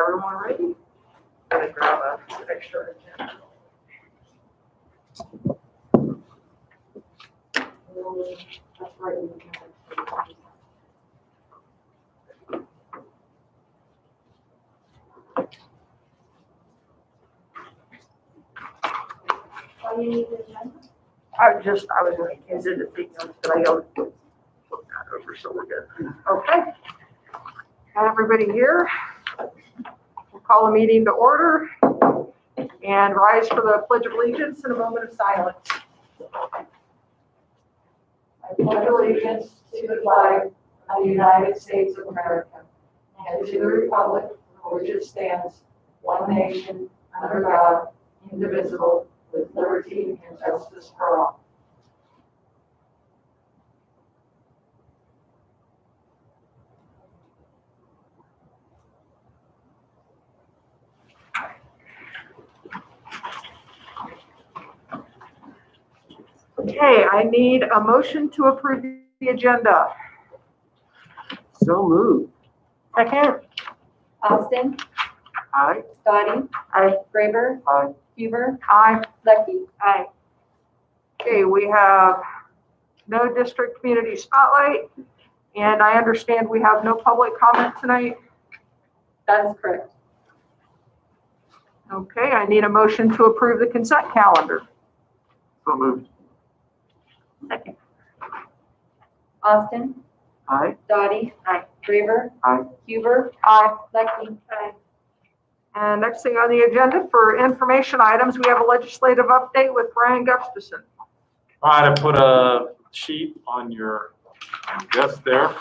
Everyone ready? Gotta grab an extra agenda. That's right. Oh, you need the agenda? I was going to use it to take notes, but I don't look that over, so we're good. Okay. Got everybody here? We'll call the meeting to order and rise for the Pledge of Allegiance in a moment of silence. I pledge allegiance to the flag of the United States of America and to the republic for which it stands, one nation, under God, indivisible, with liberty and justice for all. Okay, I need a motion to approve the agenda. So moved. Second? Austin, Aye. Dottie, Aye. Graber, Aye. Huber, Aye. Lucky. Aye. Okay, we have no district community spotlight, and I understand we have no public comment tonight. That is correct. Okay, I need a motion to approve the consent calendar. So moved. Second. Austin, Aye. Dottie, Aye. Graber, Aye. Huber, Aye. Lucky. And next thing on the agenda for information items, we have a legislative update with Brian Gustafson. All right, I put a sheet on your desk there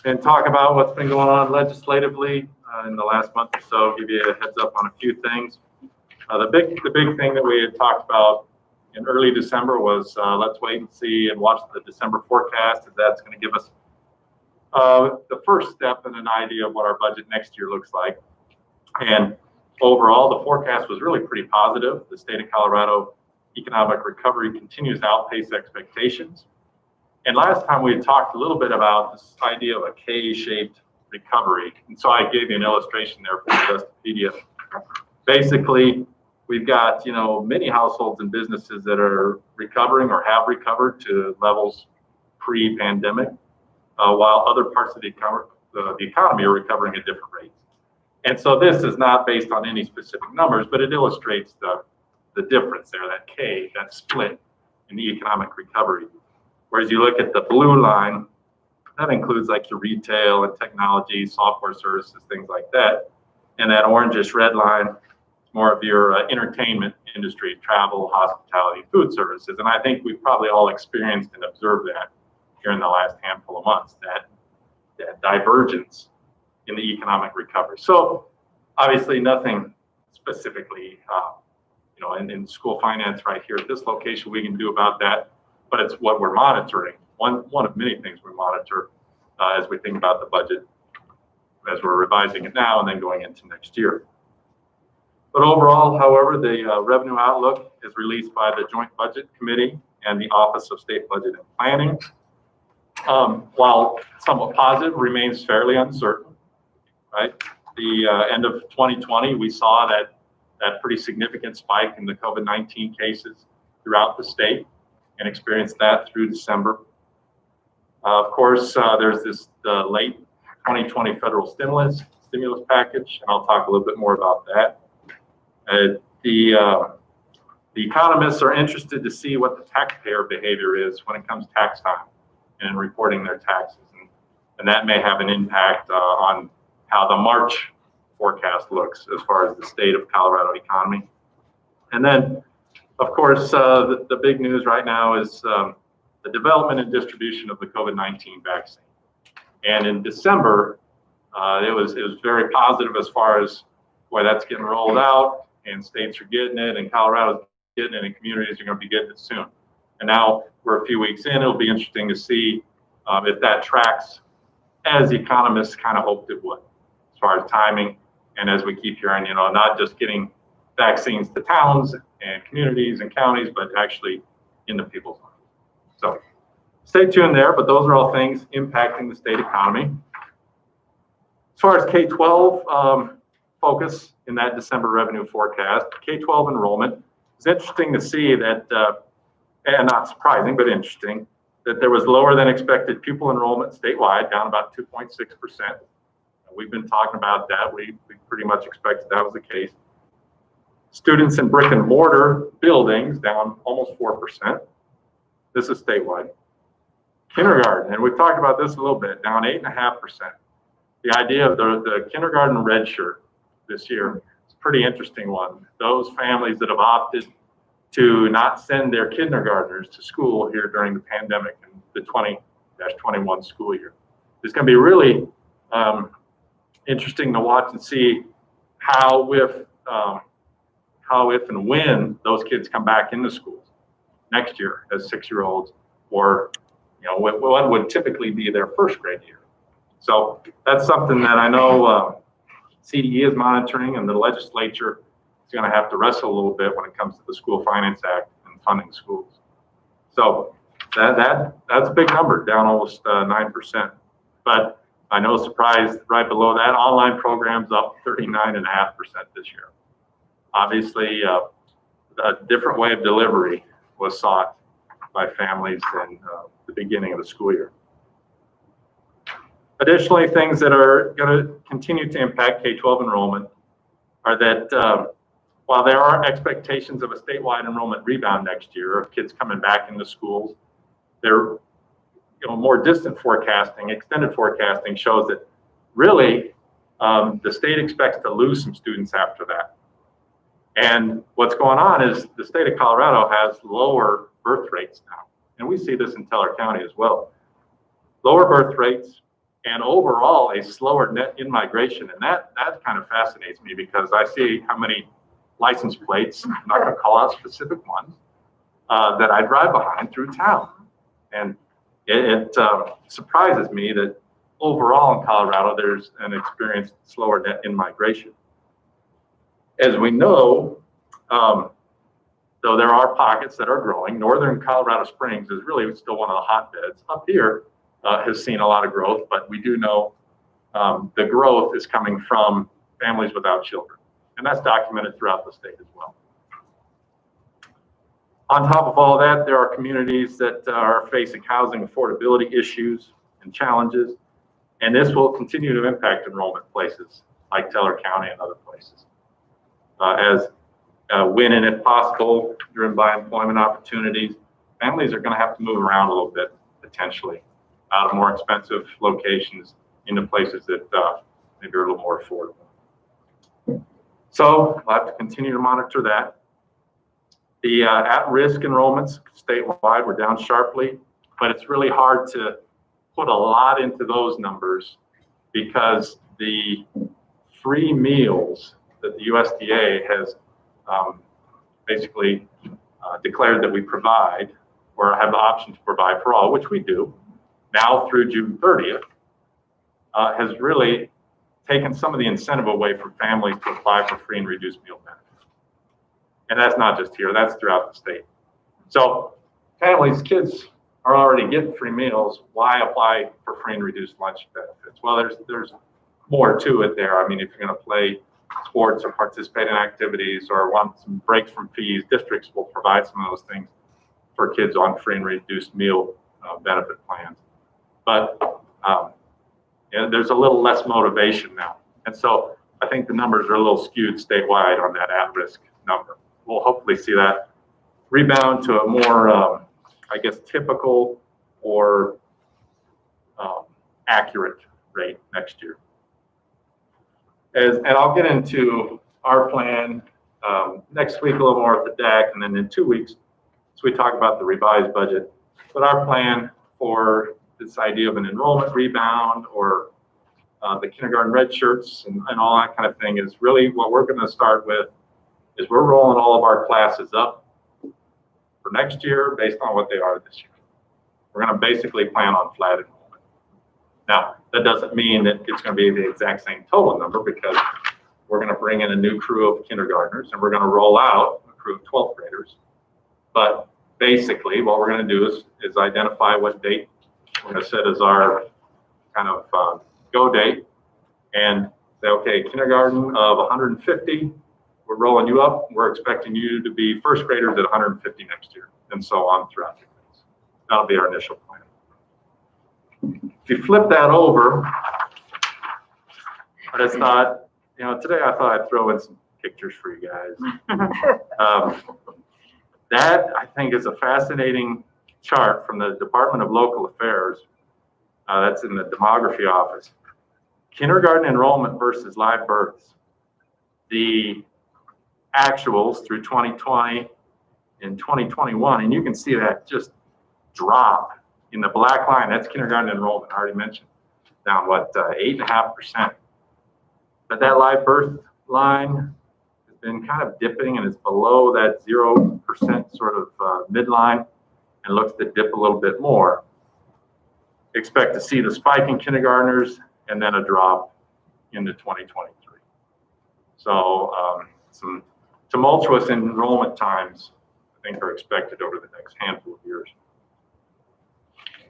and talk about what's been going on legislatively in the last month or so, give you a heads up on a few things. The big thing that we had talked about in early December was let's wait and see and watch the December forecast, as that's going to give us the first step in an idea of what our budget next year looks like. And overall, the forecast was really pretty positive. The state of Colorado economic recovery continues to outpace expectations. And last time we had talked a little bit about this idea of a K-shaped recovery. And so I gave you an illustration there for the Justipedia. Basically, we've got, many households and businesses that are recovering or have recovered to levels pre-pandemic, while other parts of the economy are recovering at different rates. And so this is not based on any specific numbers, but it illustrates the difference there, that K, that split in the economic recovery. Whereas you look at the blue line, that includes like your retail and technology, software services, things like that. And that orangish red line, more of your entertainment industry, travel, hospitality, food services. And I think we've probably all experienced and observed that here in the last handful of months, that divergence in the economic recovery. So obviously nothing specifically, in school finance right here at this location we can do about that, but it's what we're monitoring. One of many things we monitor as we think about the budget, as we're revising it now and then going into next year. But overall, however, the revenue outlook is released by the Joint Budget Committee and the Office of State Budget and Planning. While somewhat positive, remains fairly uncertain, right? The end of 2020, we saw that pretty significant spike in the COVID-19 cases throughout the state and experienced that through December. Of course, there's the late 2020 federal stimulus package, and I'll talk a little bit more about that. The economists are interested to see what the taxpayer behavior is when it comes tax time and reporting their taxes. And that may have an impact on how the March forecast looks as far as the state of Colorado economy. And then, of course, the big news right now is the development and distribution of the COVID-19 vaccine. And in December, it was very positive as far as, boy, that's getting rolled out and states are getting it and Colorado's getting it and communities are going to be getting it soon. And now we're a few weeks in, it'll be interesting to see if that tracks as economists kind of hoped it would, as far as timing. And as we keep hearing, not just getting vaccines to towns and communities and counties, but actually into people's lives. So stay tuned there, but those are all things impacting the state economy. As far as K-12, focus in that December revenue forecast, K-12 enrollment. It's interesting to see that, and not surprising, but interesting, that there was lower than expected pupil enrollment statewide, down about 2.6%. We've been talking about that. We pretty much expected that was the case. Students in brick and mortar buildings down almost 4%. This is statewide. Kindergarten, and we've talked about this a little bit, down 8.5%. The idea of the kindergarten red shirt this year is a pretty interesting one. Those families that have opted to not send their kindergartners to school here during the pandemic and the 20-21 school year. It's going to be really interesting to watch and see how if and when those kids come back into schools next year as 6-year-olds, or what would typically be their first grade year. So that's something that I know CDE is monitoring, and the legislature is going to have to wrestle a little bit when it comes to the School Finance Act and funding schools. So that's a big number, down almost 9%. But I know, surprised, right below that, online programs up 39.5% this year. Obviously, a different way of delivery was sought by families in the beginning of the school year. Additionally, things that are going to continue to impact K-12 enrollment are that while there are expectations of a statewide enrollment rebound next year of kids coming back into schools, there, more distant forecasting, extended forecasting shows that really the state expects to lose some students after that. And what's going on is the state of Colorado has lower birth rates now. And we see this in Teller County as well. Lower birth rates and overall a slower net in-migration. And that kind of fascinates me, because I see how many license plates, I'm not going to call out specific ones, that I drive behind through town. And it surprises me that overall in Colorado, there's an experienced slower net in-migration. As we know, though there are pockets that are growing, northern Colorado Springs is really still one of the hotbeds. Up here has seen a lot of growth, but we do know the growth is coming from families without children. And that's documented throughout the state as well. On top of all that, there are communities that are facing housing affordability issues and challenges, and this will continue to impact enrollment places like Teller County and other places. As when and if possible, driven by employment opportunities, families are going to have to move around a little bit, potentially, out of more expensive locations into places that maybe are a little more affordable. So we'll have to continue to monitor that. The at-risk enrollments statewide were down sharply, but it's really hard to put a lot into those numbers, because the free meals that the USDA has basically declared that we provide, or have the option to provide for all, which we do, now through June 30th, has really taken some of the incentive away from families to apply for free and reduced meal benefits. And that's not just here, that's throughout the state. So families, kids are already getting free meals. Why apply for free and reduced lunch benefits? Well, there's more to it there. I mean, if you're going to play sports or participate in activities or want some breaks from fees, districts will provide some of those things for kids on free and reduced meal benefit plans. But there's a little less motivation now. And so I think the numbers are a little skewed statewide on that at-risk number. We'll hopefully see that rebound to a more, I guess, typical or accurate rate next year. And I'll get into our plan next week a little more at the DAC, and then in 2 weeks, so we talk about the revised budget. But our plan for this idea of an enrollment rebound, or the kindergarten red shirts and all that kind of thing, is really what we're going to start with. Is we're rolling all of our classes up for next year based on what they are this year. We're going to basically plan on flat enrollment. Now, that doesn't mean that it's going to be the exact same total number, because we're going to bring in a new crew of kindergartners and we're going to roll out a crew of 12th graders. But basically what we're going to do is identify what date we're going to set as our kind of go date, and say, okay, kindergarten of 150, we're rolling you up. We're expecting you to be first graders at 150 next year, and so on throughout the grades. That'll be our initial plan. If you flip that over, I just thought, today I thought I'd throw in some pictures for you guys. That, I think, is a fascinating chart from the Department of Local Affairs. That's in the demography office. Kindergarten enrollment versus live births. The actuals through 2020 and 2021, and you can see that just drop in the black line. That's kindergarten enrollment, I already mentioned, down 8.5%. But that live birth line has been kind of dipping, and it's below that 0% sort of midline, and looks to dip a little bit more. Expect to see the spike in kindergartners and then a drop into 2023. So some tumultuous enrollment times, I think, are expected over the next handful of years.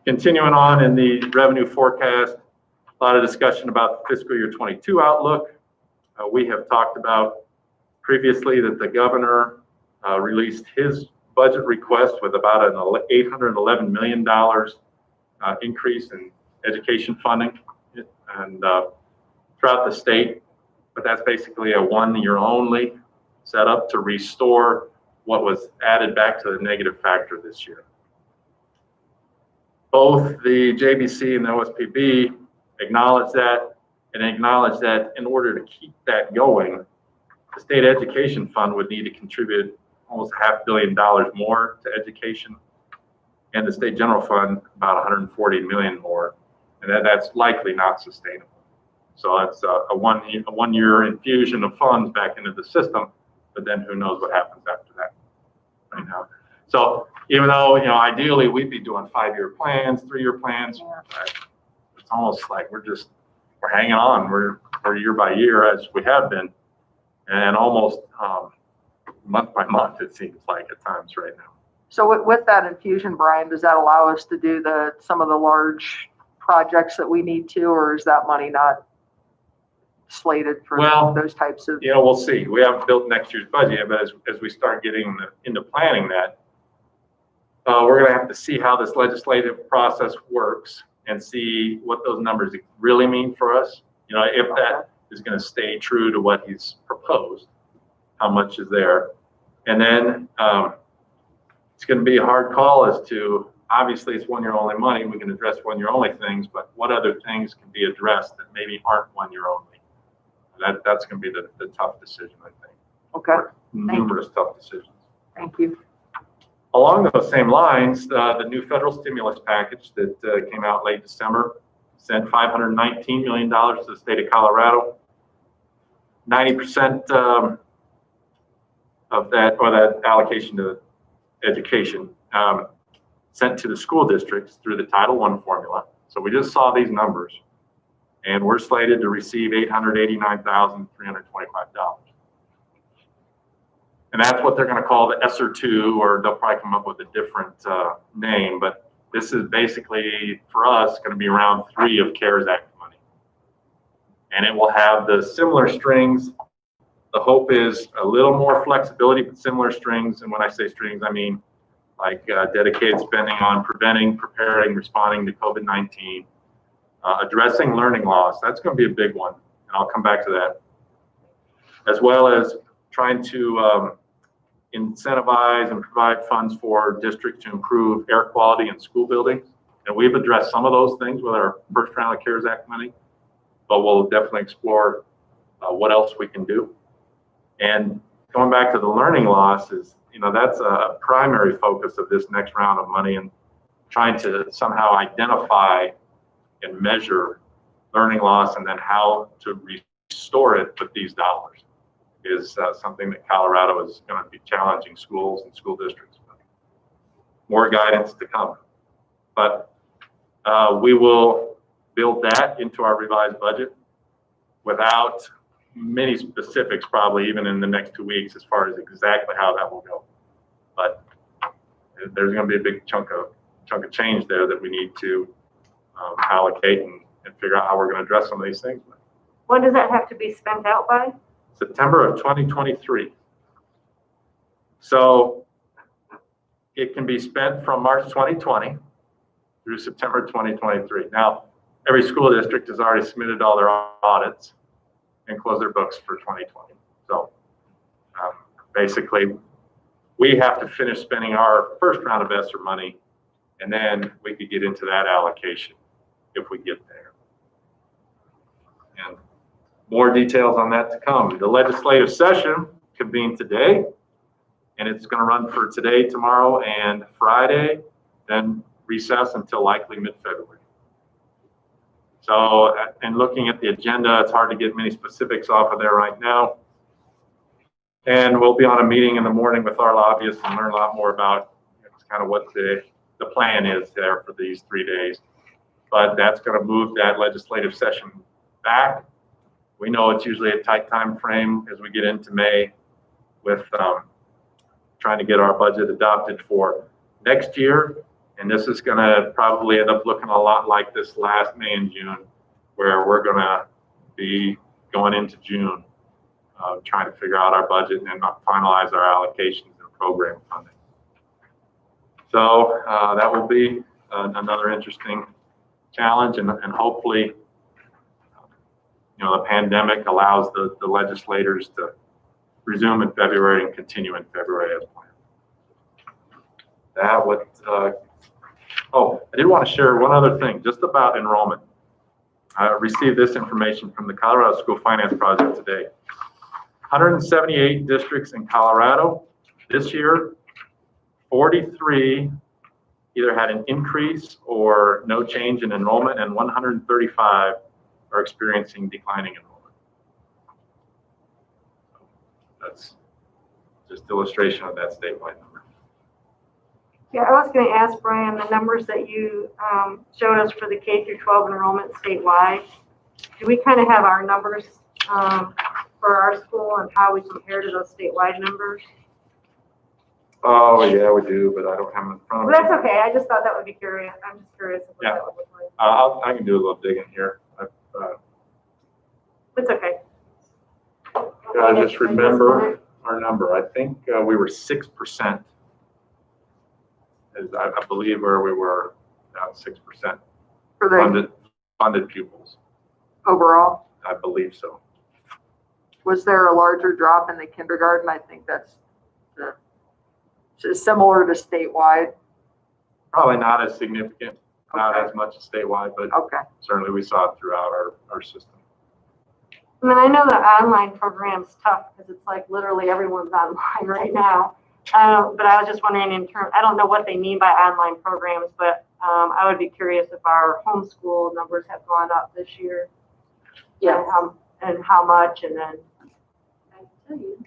Continuing on in the revenue forecast, a lot of discussion about the fiscal year 22 outlook. We have talked about previously that the governor released his budget request with about an $811 million increase in education funding and throughout the state. But that's basically a one-year only setup to restore what was added back to the negative factor this year. Both the JBC and the OSPB acknowledge that, and acknowledge that in order to keep that going, the state education fund would need to contribute almost $500 million more to education, and the state general fund about 140 million more, and that's likely not sustainable. So that's a one-year infusion of funds back into the system, but then who knows what happens after that right now. So even though, ideally we'd be doing 5-year plans, 3-year plans, it's almost like we're hanging on. We're year by year as we have been, and almost month by month, it seems like at times right now. So with that infusion, Brian, does that allow us to do some of the large projects that we need to, or is that money not slated for those types of? We'll see. We haven't built next year's budget yet, but as we start getting into planning that, we're going to have to see how this legislative process works and see what those numbers really mean for us. If that is going to stay true to what he's proposed, how much is there. And then it's going to be a hard call as to, obviously it's one-year only money. We can address one-year only things, but what other things can be addressed that maybe aren't one-year only? That's going to be the tough decision, I think. Okay. Numerous tough decisions. Thank you. Along those same lines, the new federal stimulus package that came out late December sent $519 million to the state of Colorado. 90% of that, or that allocation to education, sent to the school districts through the Title I formula. So we just saw these numbers, and we're slated to receive $889,325. And that's what they're going to call the ESSER 2, or they'll probably come up with a different name, but this is basically, for us, going to be round 3 of CARES Act money. And it will have the similar strings. The hope is a little more flexibility, but similar strings. And when I say strings, I mean like dedicated spending on preventing, preparing, responding to COVID-19, addressing learning loss. That's going to be a big one, and I'll come back to that. As well as trying to incentivize and provide funds for districts to improve air quality in school buildings. And we've addressed some of those things with our first round of CARES Act money, but we'll definitely explore what else we can do. And going back to the learning loss is, that's a primary focus of this next round of money, and trying to somehow identify and measure learning loss and then how to restore it with these dollars is something that Colorado is going to be challenging schools and school districts. More guidance to come. But we will build that into our revised budget without many specifics, probably even in the next 2 weeks, as far as exactly how that will go. But there's going to be a big chunk of change there that we need to allocate and figure out how we're going to address some of these things. When does that have to be spent out by? September of 2023. So it can be spent from March 2020 through September 2023. Now, every school district has already submitted all their audits and closed their books for 2020. So basically, we have to finish spending our first round of ESSER money, and then we could get into that allocation if we get there. And more details on that to come. The legislative session convened today, and it's going to run for today, tomorrow, and Friday, then recess until likely mid-February. So, and looking at the agenda, it's hard to get many specifics off of there right now. And we'll be on a meeting in the morning with our lobbyists and learn a lot more about kind of what the plan is there for these 3 days. But that's going to move that legislative session back. We know it's usually a tight time frame as we get into May with trying to get our budget adopted for next year. And this is going to probably end up looking a lot like this last May and June, where we're going to be going into June trying to figure out our budget and finalize our allocations and program funding. So that will be another interesting challenge, and hopefully, the pandemic allows the legislators to resume in February and continue in February as planned. That would, oh, I did want to share one other thing just about enrollment. I received this information from the Colorado School Finance Project today. 178 districts in Colorado this year, 43 either had an increase or no change in enrollment, and 135 are experiencing declining enrollment. That's just illustration of that statewide number. Yeah, I was going to ask Brian, the numbers that you showed us for the K through 12 enrollment statewide, do we kind of have our numbers for our school and how we compare to those statewide numbers? Oh, yeah, we do, but I don't have them in front of me. Well, that's okay. I just thought that would be curious. I'm just curious what Yeah. that would look like. I can do a little digging here. It's okay. I just remember our number. I think we were 6%. I believe where we were, 6% For the funded pupils. overall, I believe so. was there a larger drop in the kindergarten? I think that's similar to statewide. Probably not as significant, not as much as statewide, but Okay. certainly we saw it throughout our system. I mean, I know the online program's tough because it's like literally everyone's online right now. But I was just wondering in terms, I don't know what they mean by online programs, but I would be curious if our homeschool numbers have gone up this year. Yes. And how much, and then. I can tell you.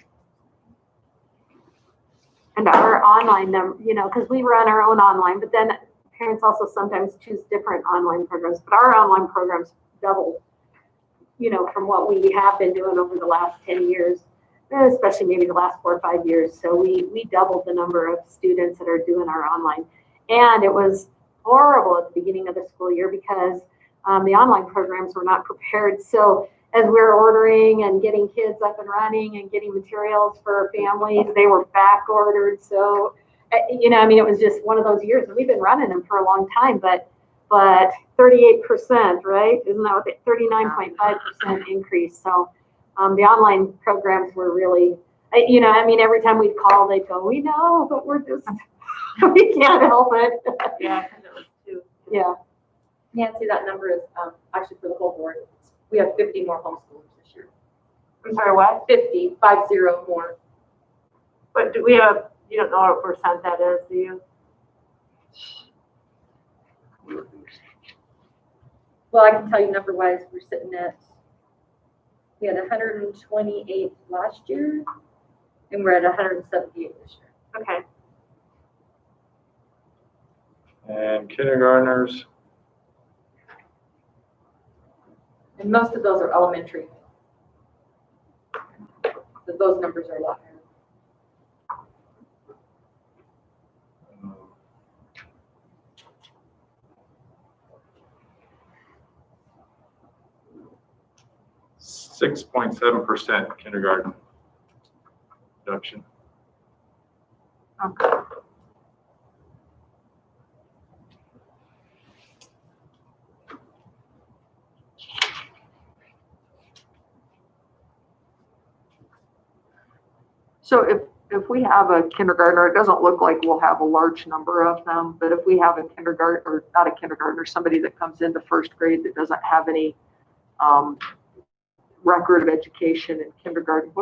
And our online number, because we run our own online, but then parents also sometimes choose different online programs. But our online programs doubled, from what we have been doing over the last 10 years, especially maybe the last 4 or 5 years. So we doubled the number of students that are doing our online. And it was horrible at the beginning of the school year because the online programs were not prepared. So as we were ordering and getting kids up and running and getting materials for families, they were back ordered. So, it was just one of those years. And we've been running them for a long time, but 38%, right? Isn't that what 39.5% increase? So the online programs were really, every time we'd call, they'd go, we know, but we're just, we can't help it. Yeah, because it was too. Yeah. Nancy, that number is actually for the whole board. We have 50 more homeschoolers this year. I'm sorry, what? 50 more. But do we have, you don't know what percent that is, do you? Well, I can tell you number wise, we're sitting at, we had 128 last year, and we're at 178 this year. Okay. And kindergartners, And most of those are elementary. But those numbers are a lot higher. 6.7% kindergarten reduction. Okay. So if we have a kindergartner, it doesn't look like we'll have a large number of them, but if we have a kindergarten, or not a kindergartner, somebody that comes into first grade that doesn't have any record of education in kindergarten,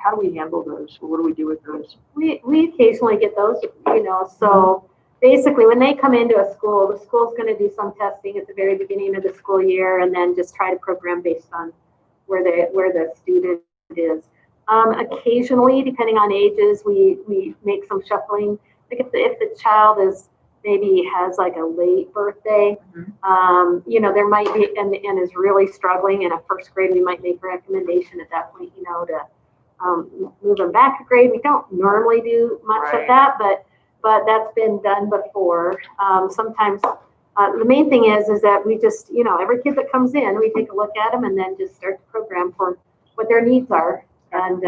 how do we handle those? Or what do we do with those? We occasionally get those, so basically when they come into a school, the school's gonna do some testing at the very beginning of the school year and then just try to program based on where the student is. Occasionally, depending on ages, we make some shuffling. Like if the child maybe has like a late birthday, there might be, and is really struggling in a first grade, we might make a recommendation at that point, to move them back a grade. We don't normally do much of that, but that's been done before. Sometimes the main thing is that we just, every kid that comes in, we take a look at them and then just start the program for what their needs are and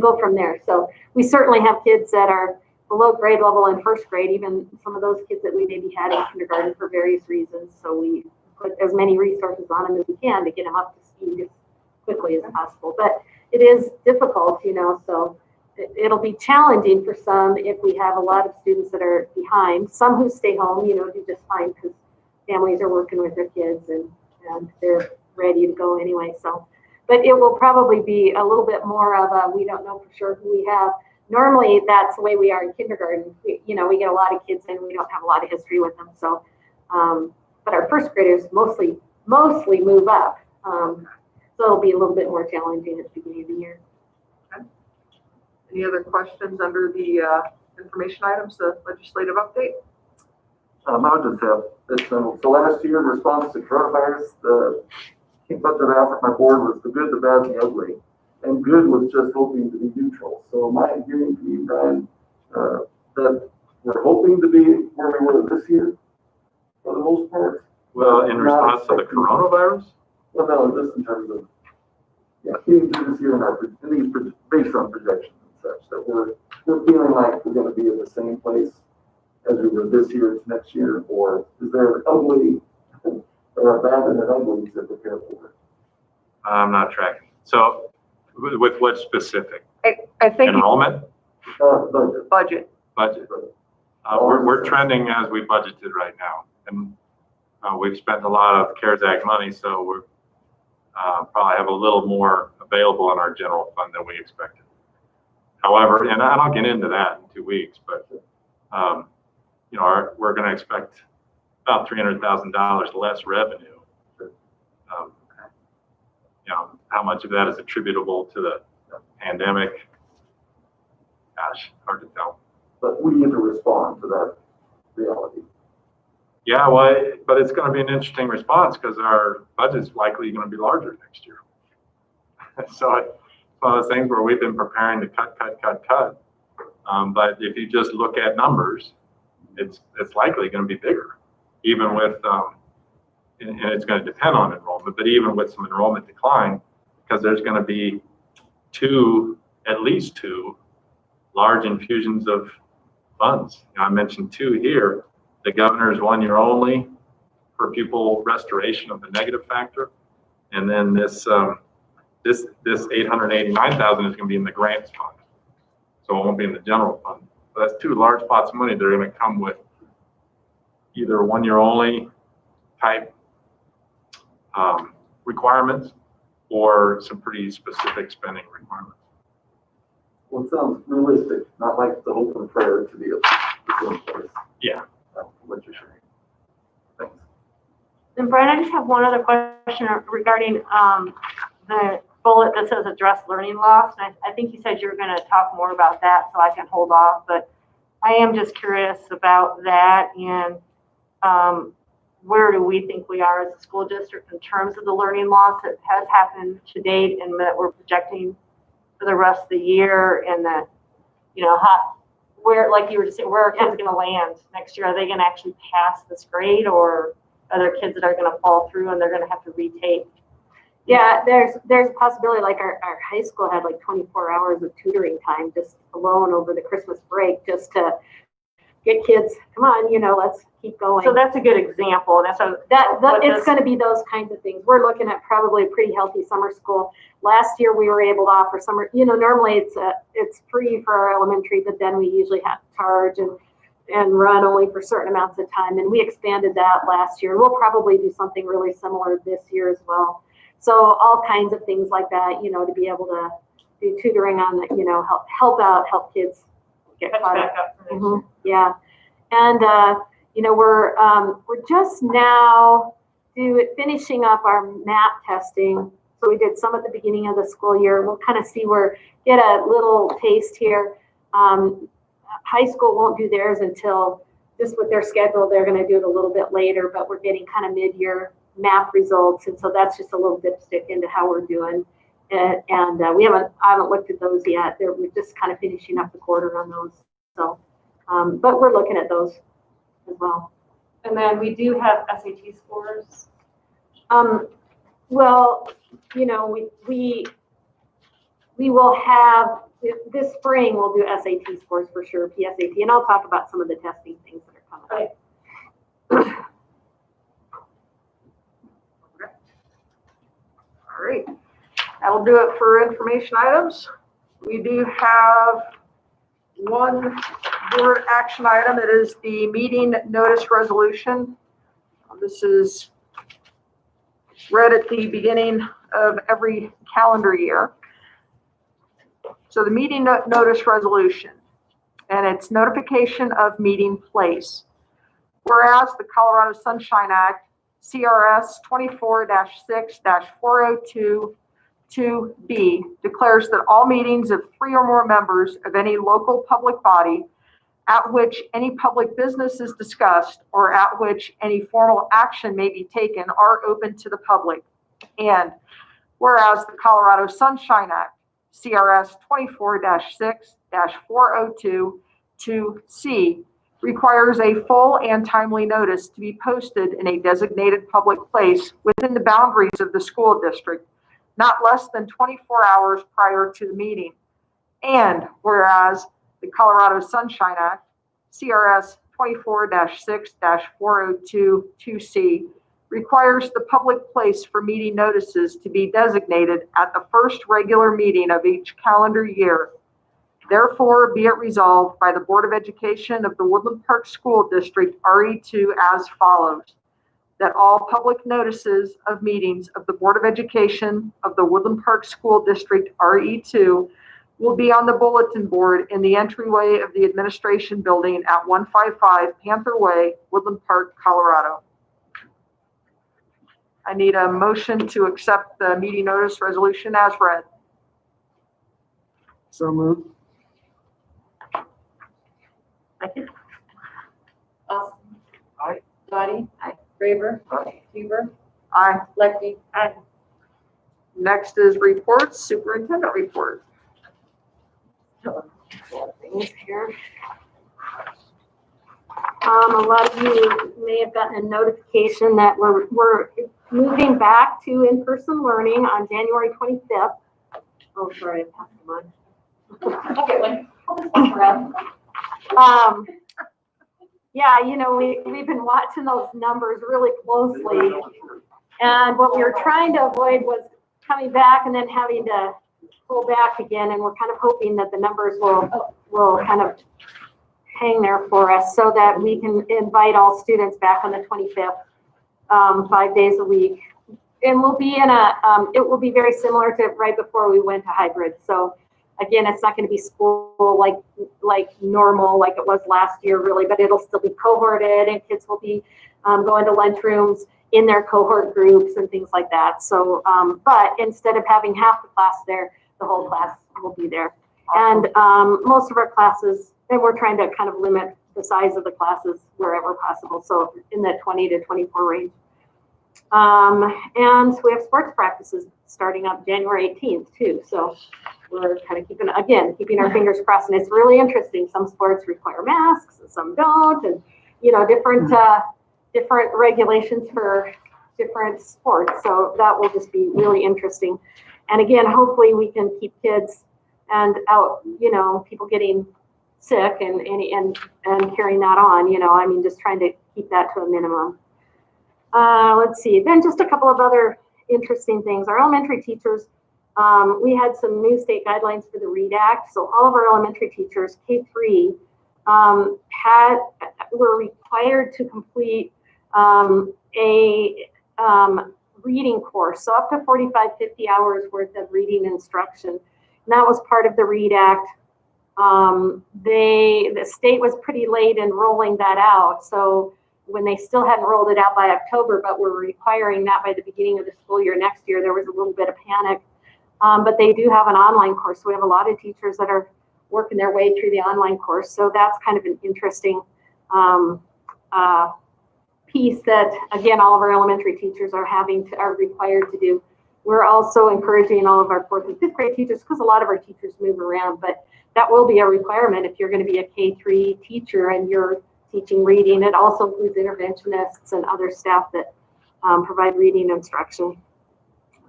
go from there. So we certainly have kids that are below grade level in first grade, even some of those kids that we maybe had in kindergarten for various reasons. So we put as many resources on them as we can to get them up to speed as quickly as possible. But it is difficult, so it'll be challenging for some if we have a lot of students that are behind. Some who stay home, do just fine because families are working with their kids and they're ready to go anyway. So, but it will probably be a little bit more of we don't know for sure who we have. Normally, that's the way we are in kindergarten. We get a lot of kids in, we don't have a lot of history with them. So, but our first graders mostly move up. So it'll be a little bit more challenging at the beginning of the year. Okay. Any other questions under the information items, the legislative update? I'll just have this simple. So last year, in response to coronavirus, the key budget I offered my board was the good, the bad, and the ugly. And good was just hoping to be neutral. So am I hearing from you, Brian, that we're hoping to be where we were this year for the most part? Well, in response to the coronavirus? Well, no, just in terms of, getting through this year based on projections and such, that we're feeling like we're going to be in the same place as we were this year to next year, or is there an ugly or a bad and an ugly to prepare for? I'm not tracking. So with what specific? I think Enrollment? Budget. budget. We're trending as we budgeted right now. And we've spent a lot of CARES Act money, so we're probably have a little more available in our general fund than we expected. However, and I'll get into that in 2 weeks, but we're going to expect about $300,000 less revenue. How much of that is attributable to the pandemic? Gosh, hard to tell. But we need to respond to that reality. Yeah, well, but it's going to be an interesting response because our budget's likely going to be larger next year. So it's one of those things where we've been preparing to cut. But if you just look at numbers, it's likely going to be bigger, even with, and it's going to depend on enrollment, but even with some enrollment decline, because there's going to be at least two large infusions of funds. I mentioned 2 here. The governor's 1 year only per pupil restoration of the negative factor. And then this 889,000 is going to be in the grants fund. So it won't be in the general fund. So that's 2 large pots of money that are going to come with either 1 year only type requirements or some pretty specific spending requirements. Well, it sounds realistic, not like the hope and prayer to be the same place. Yeah. What you're sharing. Thanks. And Brian, I just have one other question regarding the bullet that says address learning loss. And I think you said you were going to talk more about that, so I can hold off. But I am just curious about that and where do we think we are as a school district in terms of the learning loss that has happened to date and that we're projecting for the rest of the year, and that, where, like you were just saying, where are kids going to land next year? Are they going to actually pass this grade, or are there kids that are going to fall through and they're going to have to retake Yeah, there's a possibility, like our high school had like 24 hours of tutoring time just alone over the Christmas break, just to get kids, come on, let's keep going. So that's a good example. That's a, It's gonna be those kinds of things. We're looking at probably a pretty healthy summer school. Last year, we were able to offer summer, normally it's free for our elementary, but then we usually have to charge and run only for certain amounts of time. And we expanded that last year. We'll probably do something really similar this year as well. So all kinds of things like that, to be able to do tutoring on the, help kids get catch caught up. back up. for next Mhm, yeah, and we're just now finishing up our MAP testing. So we did some at the beginning of the school year. We'll kind of get a little taste here. High school won't do theirs until, just with their schedule, they're going to do it a little bit later. But we're getting kind of mid-year MAP results, and so that's just a little dipstick into how we're doing. And I haven't looked at those yet. We're just kind of finishing up the quarter on those. So, but we're looking at those as well. And then we do have SAT scores. Well, we will have, this spring we'll do SAT scores for sure, PSAT, and I'll talk about some of the testing things that are coming up. All right, that'll do it for information items. We do have one board action item. It is the meeting notice resolution. This is read at the beginning of every calendar year. So the meeting notice resolution, and it's notification of meeting place. Whereas the Colorado Sunshine Act, CRS 24-6-4022B, declares that all meetings of 3 or more members of any local public body at which any public business is discussed or at which any formal action may be taken are open to the public. And whereas the Colorado Sunshine Act, CRS 24-6-4022C, requires a full and timely notice to be posted in a designated public place within the boundaries of the school district, not less than 24 hours prior to the meeting. And whereas the Colorado Sunshine Act, CRS 24-6-4022C, requires the public place for meeting notices to be designated at the first regular meeting of each calendar year. Therefore, be it resolved by the Board of Education of the Woodland Park School District, RE2, as follows: that all public notices of meetings of the Board of Education of the Woodland Park School District, RE2, will be on the bulletin board in the entryway of the administration building at 155 Panther Way, Woodland Park, Colorado. I need a motion to accept the meeting notice resolution as read. So moved. Second. Austin. Aye. Dottie. Aye. Graver. Aye. Huber. Aye. Lexi. Next is reports, superintendent report. Things here. A lot of you may have gotten a notification that we're moving back to in-person learning on January 25th. Oh, sorry, I passed them on. I'll get one. I'll just walk around. Yeah, we've been watching those numbers really closely. And what we were trying to avoid was coming back and then having to pull back again. And we're kind of hoping that the numbers will kind of hang there for us so that we can invite all students back on the 25th, 5 days a week. And we'll be it will be very similar to right before we went to hybrid. So again, it's not going to be school like normal, like it was last year really, but it'll still be cohorted and kids will be going to lunchrooms in their cohort groups and things like that. So, but instead of having half the class there, the whole class will be there. And most of our classes, and we're trying to kind of limit the size of the classes wherever possible. So in the 20 to 24 range. And we have sports practices starting up January 18th too. So we're kind of keeping our fingers crossed. And it's really interesting. Some sports require masks and some don't. And, different regulations for different sports. So that will just be really interesting. And again, hopefully we can keep kids and out, people getting sick and carrying that on, I mean, just trying to keep that to a minimum. Let's see, then just a couple of other interesting things. Our elementary teachers, we had some new state guidelines for the READ Act. So all of our elementary teachers, K-3, were required to complete a reading course. So up to 45, 50 hours worth of reading instruction. And that was part of the READ Act. The state was pretty late in rolling that out. So when they still hadn't rolled it out by October, but were requiring that by the beginning of the school year next year, there was a little bit of panic. But they do have an online course. So we have a lot of teachers that are working their way through the online course. So that's kind of an interesting piece that, again, all of our elementary teachers are required to do. We're also encouraging all of our 4th and 5th grade teachers, because a lot of our teachers move around, but that will be a requirement if you're going to be a K-3 teacher and you're teaching reading. It also includes interventionists and other staff that provide reading instruction.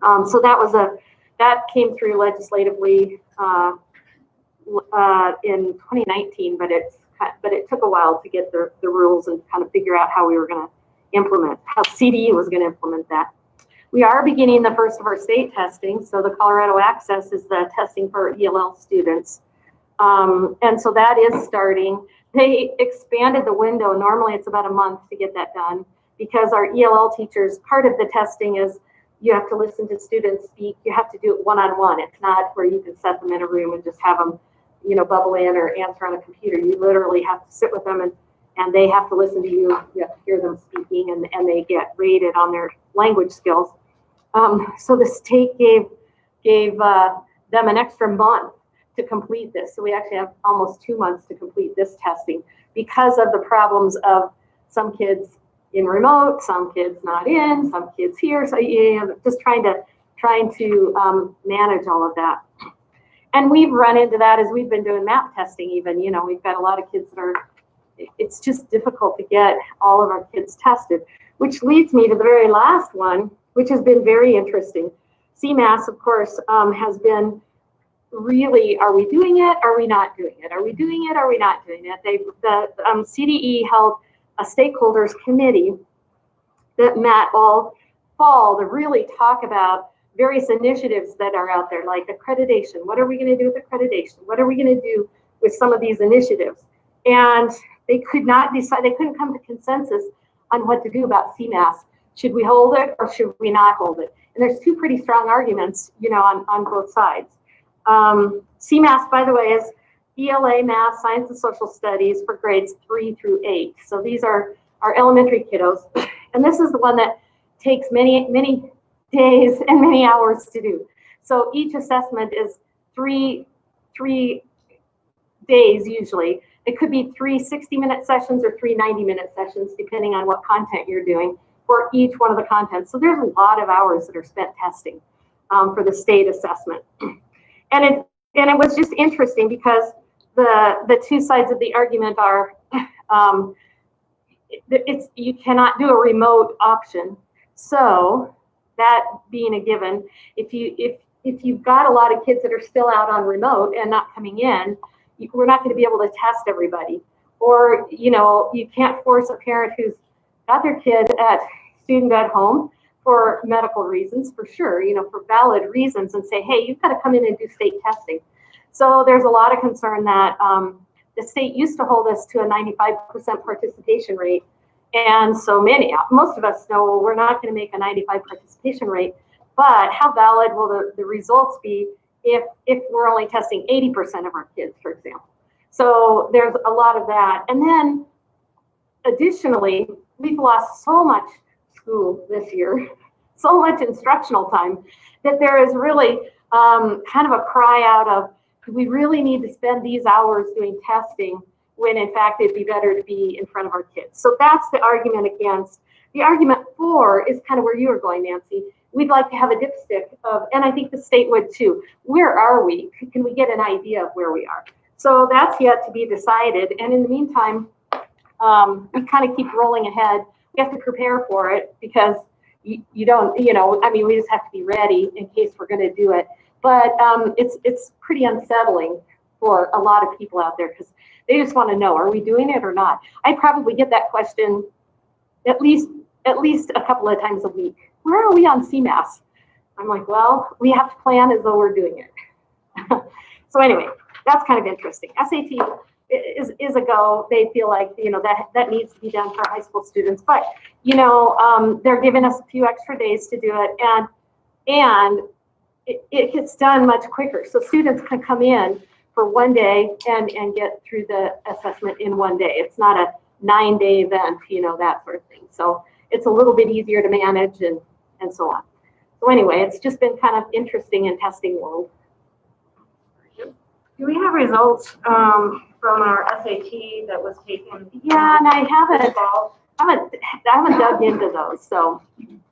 So that came through legislatively in 2019, but it took a while to get the rules and kind of figure out how we were going to implement, how CDE was going to implement that. We are beginning the first of our state testing. So the Colorado Access is the testing for ELL students. And so that is starting. They expanded the window. Normally it's about a month to get that done, because our ELL teachers, part of the testing is you have to listen to students speak. You have to do it one-on-one. It's not where you can set them in a room and just have them, bubble in or answer on a computer. You literally have to sit with them and they have to listen to you. You have to hear them speaking, and they get rated on their language skills. So the state gave them an extra month to complete this. So we actually have almost 2 months to complete this testing because of the problems of some kids in remote, some kids not in, some kids here. So just trying to manage all of that. And we've run into that as we've been doing map testing even. We've got a lot of kids that it's just difficult to get all of our kids tested, which leads me to the very last one, which has been very interesting. CMAS, of course, has been really, are we doing it? Are we not doing it? Are we doing it? Are we not doing it? The CDE held a stakeholders committee that met all fall to really talk about various initiatives that are out there, like accreditation. What are we going to do with accreditation? What are we going to do with some of these initiatives? And they could not decide, they couldn't come to consensus on what to do about CMAS. Should we hold it or should we not hold it? And there's two pretty strong arguments, on both sides. CMAS, by the way, is ELA, Math, Science and Social Studies for grades 3 through 8. So these are our elementary kiddos. And this is the one that takes many, many days and many hours to do. So each assessment is three days usually. It could be 3 60-minute sessions or 3 90-minute sessions, depending on what content you're doing for each one of the contents. So there's a lot of hours that are spent testing for the state assessment. And it was just interesting because the two sides of the argument are you cannot do a remote option. So that being a given, if you've got a lot of kids that are still out on remote and not coming in, we're not going to be able to test everybody. Or, you can't force a parent who's got their kid student at home for medical reasons, for sure, for valid reasons, and say, hey, you've got to come in and do state testing. So there's a lot of concern that the state used to hold us to a 95% participation rate. And so most of us know, well, we're not going to make a 95 participation rate, but how valid will the results be if we're only testing 80% of our kids, for example? So there's a lot of that. And then additionally, we've lost so much school this year, so much instructional time, that there is really kind of a cry out of, do we really need to spend these hours doing testing when in fact it'd be better to be in front of our kids? So that's the argument against. The argument for is kind of where you were going, Nancy. We'd like to have a dipstick of, and I think the state would too, where are we? Can we get an idea of where we are? So that's yet to be decided. And in the meantime, we kind of keep rolling ahead. We have to prepare for it because, you don't, I mean, we just have to be ready in case we're gonna do it. But it's pretty unsettling for a lot of people out there because they just want to know, are we doing it or not? I probably get that question at least a couple of times a week. Where are we on CMAS? I'm like, well, we have to plan as though we're doing it. So anyway, that's kind of interesting. SAT is a go. They feel like, that needs to be done for high school students, but they're giving us a few extra days to do it, and it gets done much quicker. So students can come in for one day and get through the assessment in one day. It's not a 9-day event, that sort of thing. So it's a little bit easier to manage and so on. So anyway, it's just been kind of interesting in testing world. Do we have results from our SAT that was taken? Yeah, and I haven't Fall? I haven't dug into those, so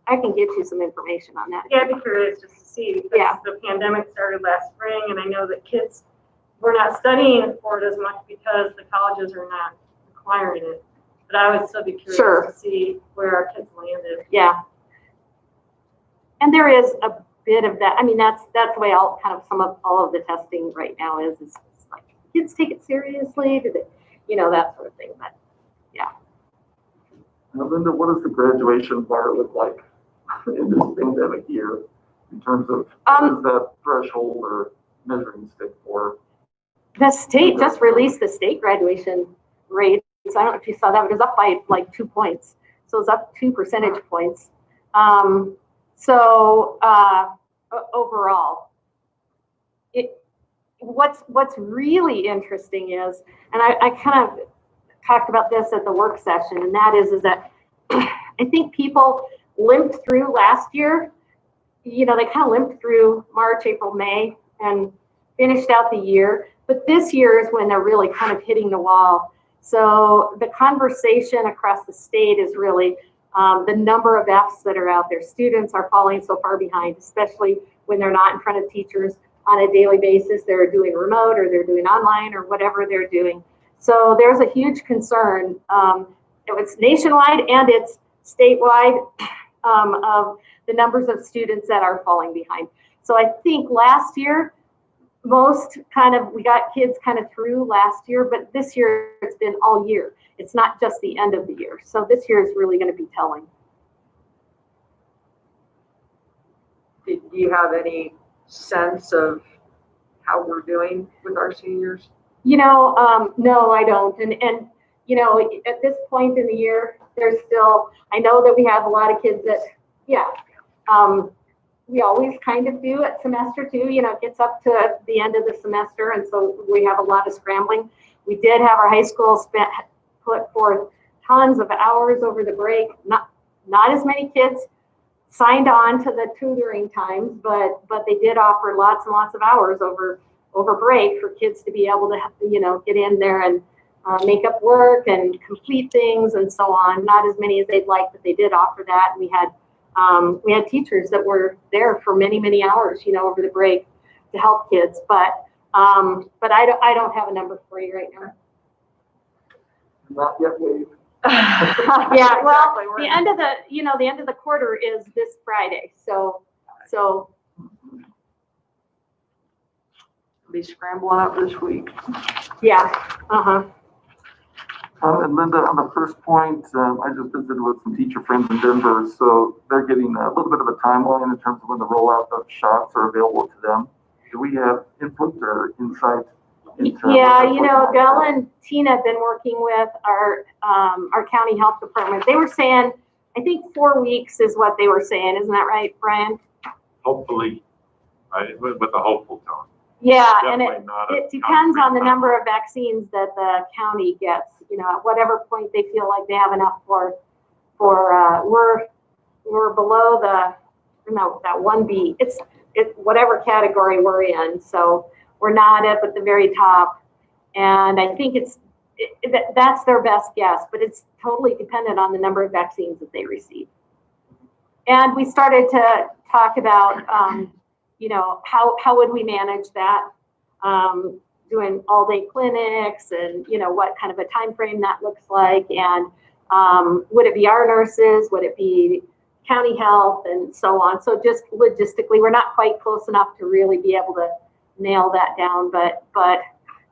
I can get you some information on that. Yeah, I'd be curious just to see, because Yeah. the pandemic started last spring, and I know that kids were not studying for it as much because the colleges are not requiring it. But I would still be curious Sure. to see where our kids landed. Yeah. And there is a bit of that. I mean, that's the way all of the testing right now is it's like kids take it seriously, do they, that sort of thing. But Now, Linda, what does the graduation bar look like in this pandemic year in terms of what is that threshold or measuring stick for? the state just released the state graduation rates. I don't know if you saw that, but it was up by like 2 points. So it's up 2 percentage points. Overall, what's really interesting is, and I kind of talked about this at the work session, and that is that I think people limped through last year. They kind of limped through March, April, May, and finished out the year. But this year is when they're really kind of hitting the wall. So the conversation across the state is really the number of Fs that are out there. Students are falling so far behind, especially when they're not in front of teachers on a daily basis. They're doing remote or they're doing online or whatever they're doing. So there's a huge concern. It's nationwide and it's statewide of the numbers of students that are falling behind. So I think last year, we got kids kind of through last year, but this year it's been all year. It's not just the end of the year. So this year is really going to be telling. Do you have any sense of how we're doing with our seniors? No, I don't. And at this point in the year, there's still, I know that we have a lot of kids that, we always kind of do at semester 2, it gets up to the end of the semester. And so we have a lot of scrambling. We did have our high school put forth tons of hours over the break. Not as many kids signed on to the tutoring times, but they did offer lots and lots of hours over break for kids to be able to, get in there and make up work and complete things and so on. Not as many as they'd like, but they did offer that. And we had teachers that were there for many, many hours, over the break to help kids. But I don't have a number for you right now. Not yet waived. Yeah, well, Exactly. the end of the quarter is this Friday. So Be scrambling up this week. yeah, uh-huh. And Linda, on the first point, I just visited with some teacher friends in Denver, so they're getting a little bit of a timeline in terms of when the rollout of shots are available to them. Do we have input or insight into? Yeah, Dell and Tina have been working with our county health department. They were saying, I think 4 weeks is what they were saying. Isn't that right, Brian? Hopefully, right, with a hopeful tone. Yeah, and Definitely not a it depends on the concrete number of vaccines that the county gets. At whatever point they feel like they have enough for we're below that 1B. It's whatever category we're in. So we're not up at the very top, and I think that's their best guess. But it's totally dependent on the number of vaccines that they receive. And we started to talk about, how would we manage that? Doing all-day clinics and, what kind of a time frame that looks like. And would it be our nurses? Would it be, county health and so on. So just logistically, we're not quite close enough to really be able to nail that down, but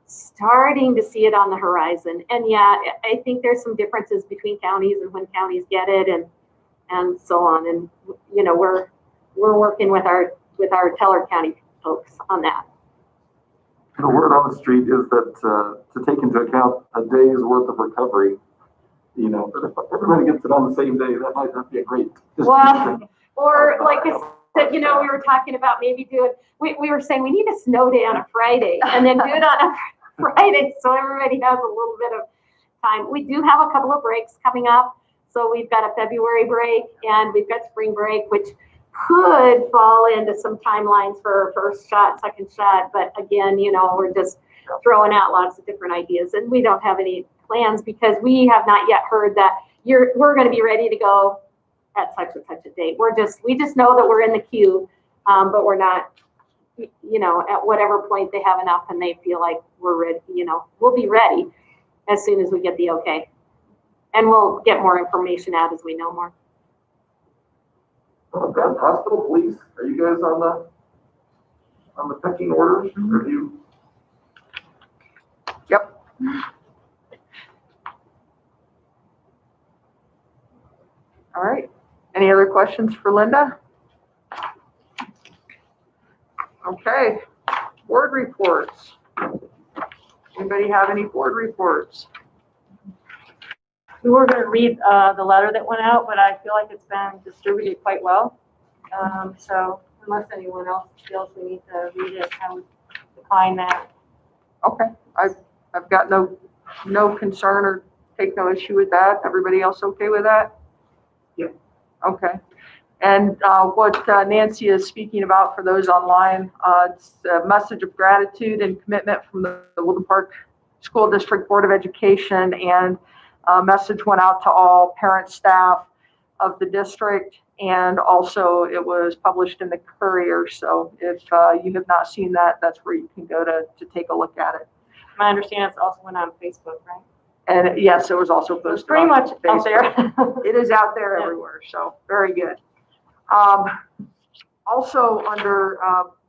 starting to see it on the horizon. And yeah, I think there's some differences between counties and when counties get it and so on. And, you know, we're working with our Teller County folks on that. The word on the street is that, to take into account a day's worth of recovery, you know, if everybody gets it on the same day, that might not be a great Well, distribution. or like I said, you know, we were talking about maybe we were saying we need a snow day on a Friday and then do it on a Friday so everybody has a little bit of time. We do have a couple of breaks coming up. So we've got a February break and we've got spring break, which could fall into some timelines for first shot, second shot. But again, you know, we're just throwing out lots of different ideas and we don't have any plans because we have not yet heard that we're going to be ready to go at such and such a date. We just know that we're in the queue, but we're not, you know, at whatever point they have enough and they feel like we're ready, you know, we'll be ready as soon as we get the okay. And we'll get more information out as we know more. Okay, hospital, police, are you guys on the pecking order? Are you? Yep. All right. Any other questions for Linda? Okay. Board reports. Anybody have any board reports? We were gonna read, the letter that went out, but I feel like it's been distributed quite well. So unless anyone else feels we need to read it, I would decline that. Okay. I've got no concern or take no issue with that. Everybody else okay with that? Yep. Okay. And what Nancy is speaking about for those online, it's a message of gratitude and commitment from the Woodland Park School District Board of Education, and a message went out to all parents, staff of the district, and also it was published in the Courier. So if you have not seen that, that's where you can go to take a look at it. My understanding it's also went on Facebook, right? And yes, it was also posted. It's pretty on much out Facebook. there. It is out there Yeah. everywhere, so very good. Also under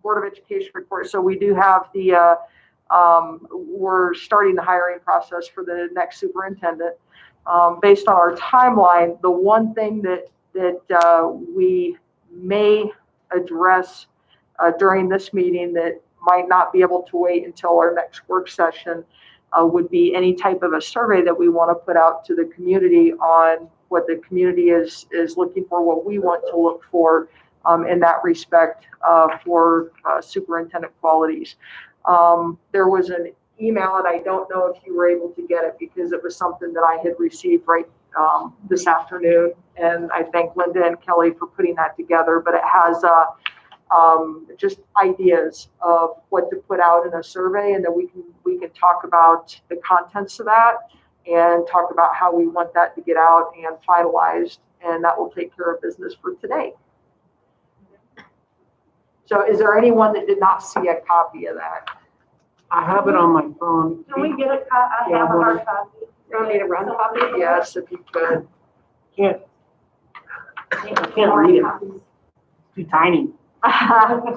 Board of Education report, so we do have the, we're starting the hiring process for the next superintendent. Based on our timeline, the one thing that we may address during this meeting that might not be able to wait until our next work session would be any type of a survey that we want to put out to the community on what the community is looking for, what we want to look for in that respect for superintendent qualities. There was an email, and I don't know if you were able to get it because it was something that I had received right this afternoon. And I thank Linda and Kelly for putting that together, but it has just ideas of what to put out in a survey, and then we can talk about the contents of that and talk about how we want that to get out and finalized, and that will take care of business for today. So is there anyone that did not see a copy of that? I have it on my phone. Can we get a I have a hard copy. You don't need a run copy? Yes, if you could. Can't, I can't read it. It's too tiny.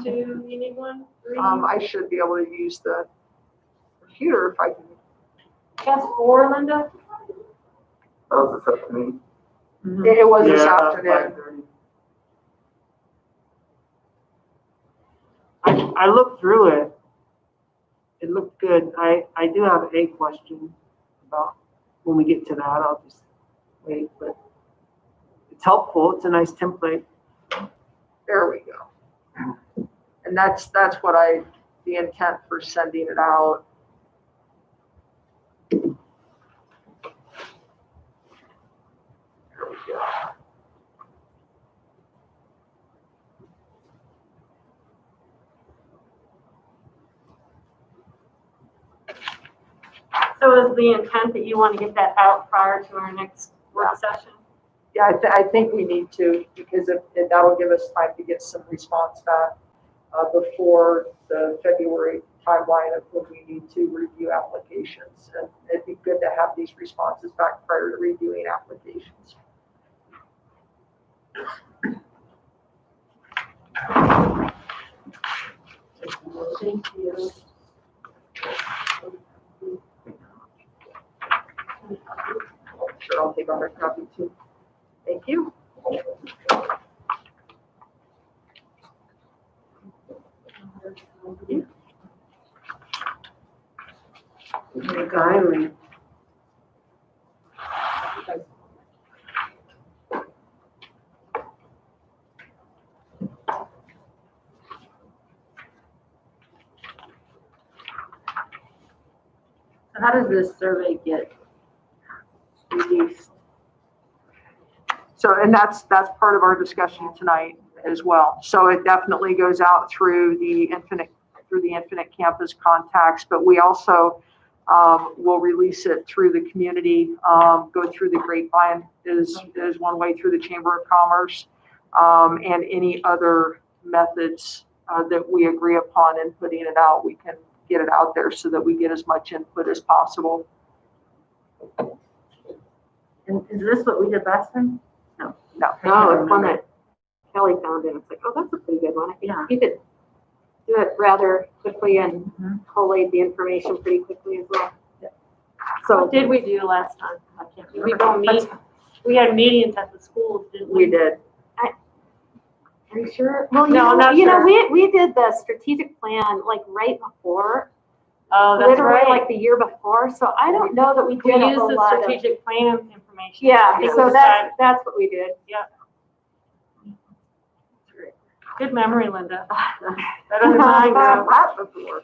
Two, you need one? Three? I should be able to use the computer if I can. That's four, Linda? That was this afternoon. It was this Yeah, afternoon. 5:30. I looked through it. It looked good. I do have a question about when we get to that. I'll just wait, but it's helpful. It's a nice template. There we go. And that's what the intent for sending it out. There we go. So is the intent that you want to get that out prior to our next work session? Yeah, I think we need to, because that'll give us time to get some response back before the February timeline of when we need to review applications. And it'd be good to have these responses back prior to reviewing applications. Thank you. Sure, I'll take a hard copy too. Thank you. Diary. So how does this survey get released? So, and that's part of our discussion tonight as well. So it definitely goes out through the Infinite Campus contacts, but we also will release it through the community, go through the grapevine is one way, through the Chamber of Commerce, and any other methods that we agree upon in putting it out. We can get it out there so that we get as much input as possible. And is this what we did last time? No. No, it's one that Kelly found and it's like, oh, that's a pretty good one. I think you could do it rather quickly and collate the information pretty quickly as well. So So what did we do last time? I can't remember. We don't meet, we had meetings at the schools, didn't we? We did. are you sure? Well, No, I'm not you know, sure. we did the strategic plan like right before, Oh, that's literally right. like the year before. So I don't know that we We did a used whole the lot of. strategic plan information. Yeah, I think so we that's what we did. Good memory, Linda. Better than mine, Had girl. that before.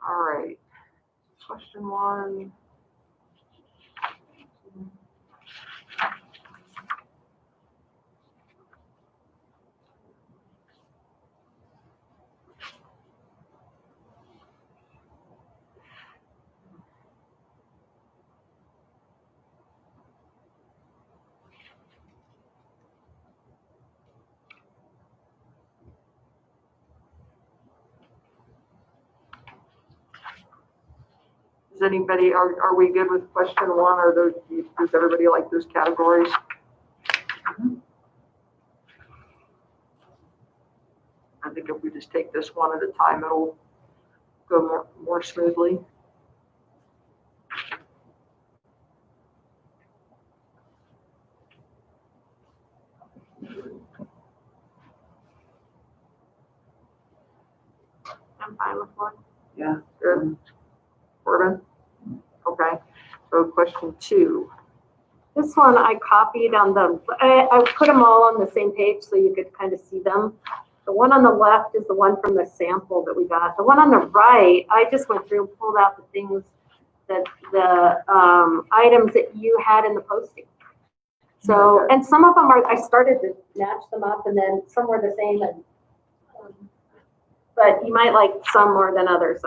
All right. Question one. Does anybody, are we good with question one, or does everybody like those categories? I think if we just take this one at a time, it'll go more smoothly. I'm fine with one. Yeah. Good. Corbin? Okay, so question two. This one I copied on I put them all on the same page so you could kind of see them. The one on the left is the one from the sample that we got. The one on the right, I just went through and pulled out the things that the items that you had in the posting. So, and some of them I started to match them up and then some were the same and but you might like some more than others.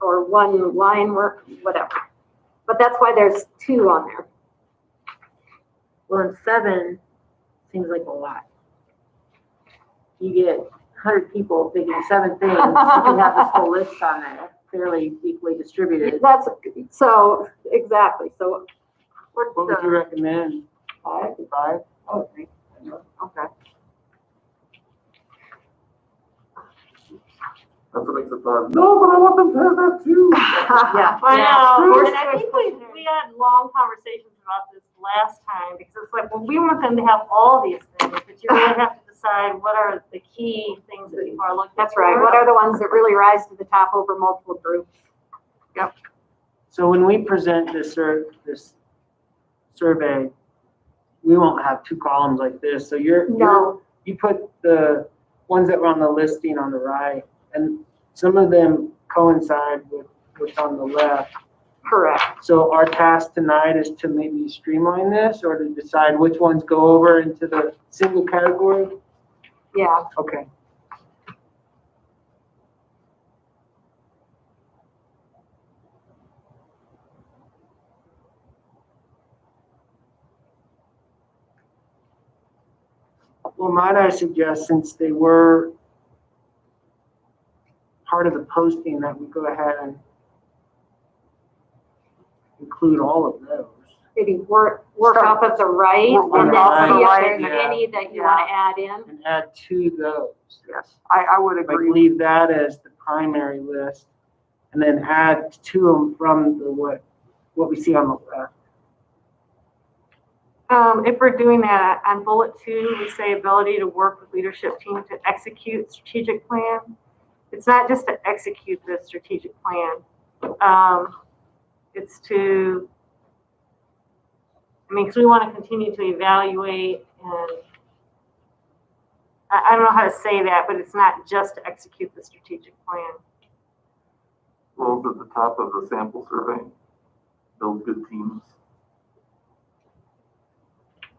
Or one line work, whatever. But that's why there's two on there. Well, and 7 seems like a lot. You get 100 people thinking 7 things, you can have this whole list on there, fairly equally distributed. That's, so, exactly, so. What would you recommend? 5? 5? Oh, okay. That's what makes it fun. No, but I want them to have that too. Yeah. I know, Yeah. and I think we had long conversations about this last time, because it's like, well, we want them to have all these things, but you're gonna have to decide what are the key things that people are looking for. That's right, what are the ones that really rise to the top over multiple groups? So when we present this survey, we won't have 2 columns like this. So No, you put the ones that were on the listing on the right, and some of them coincide with what's on the left. correct. So our task tonight is to maybe streamline this or to decide which ones go over into the single category. Yeah, Okay. Well, might I suggest, since they were part of the posting, that we go ahead and include all of those. maybe work Start- off of the right Work and off then of see the if right, there's yeah. any that you want to add in. And add to those. Yes, I would Like agree. leave that as the primary list and then add to them from the what we see on the left. If we're doing that, on bullet 2, we say ability to work with leadership team to execute strategic plan. It's not just to execute the strategic plan. It's to, I mean, 'cause we want to continue to evaluate and I don't know how to say that, but it's not just to execute the strategic plan. Well, at the top of the sample survey, build good teams.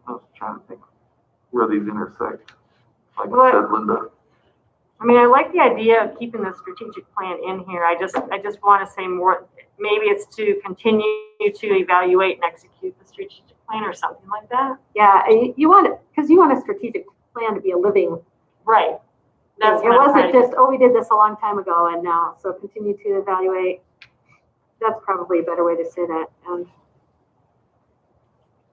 I was trying to think where these intersect, like Well, you said, Linda. I mean, I like the idea of keeping the strategic plan in here. I just want to say more, maybe it's to continue to evaluate and execute the strategic plan or something like that. Yeah, and you want it, because you want a strategic plan to be a living. Right. That's It what I'm wasn't trying to- just, oh, we did this a long time ago and now, so continue to evaluate. That's probably a better way to say that.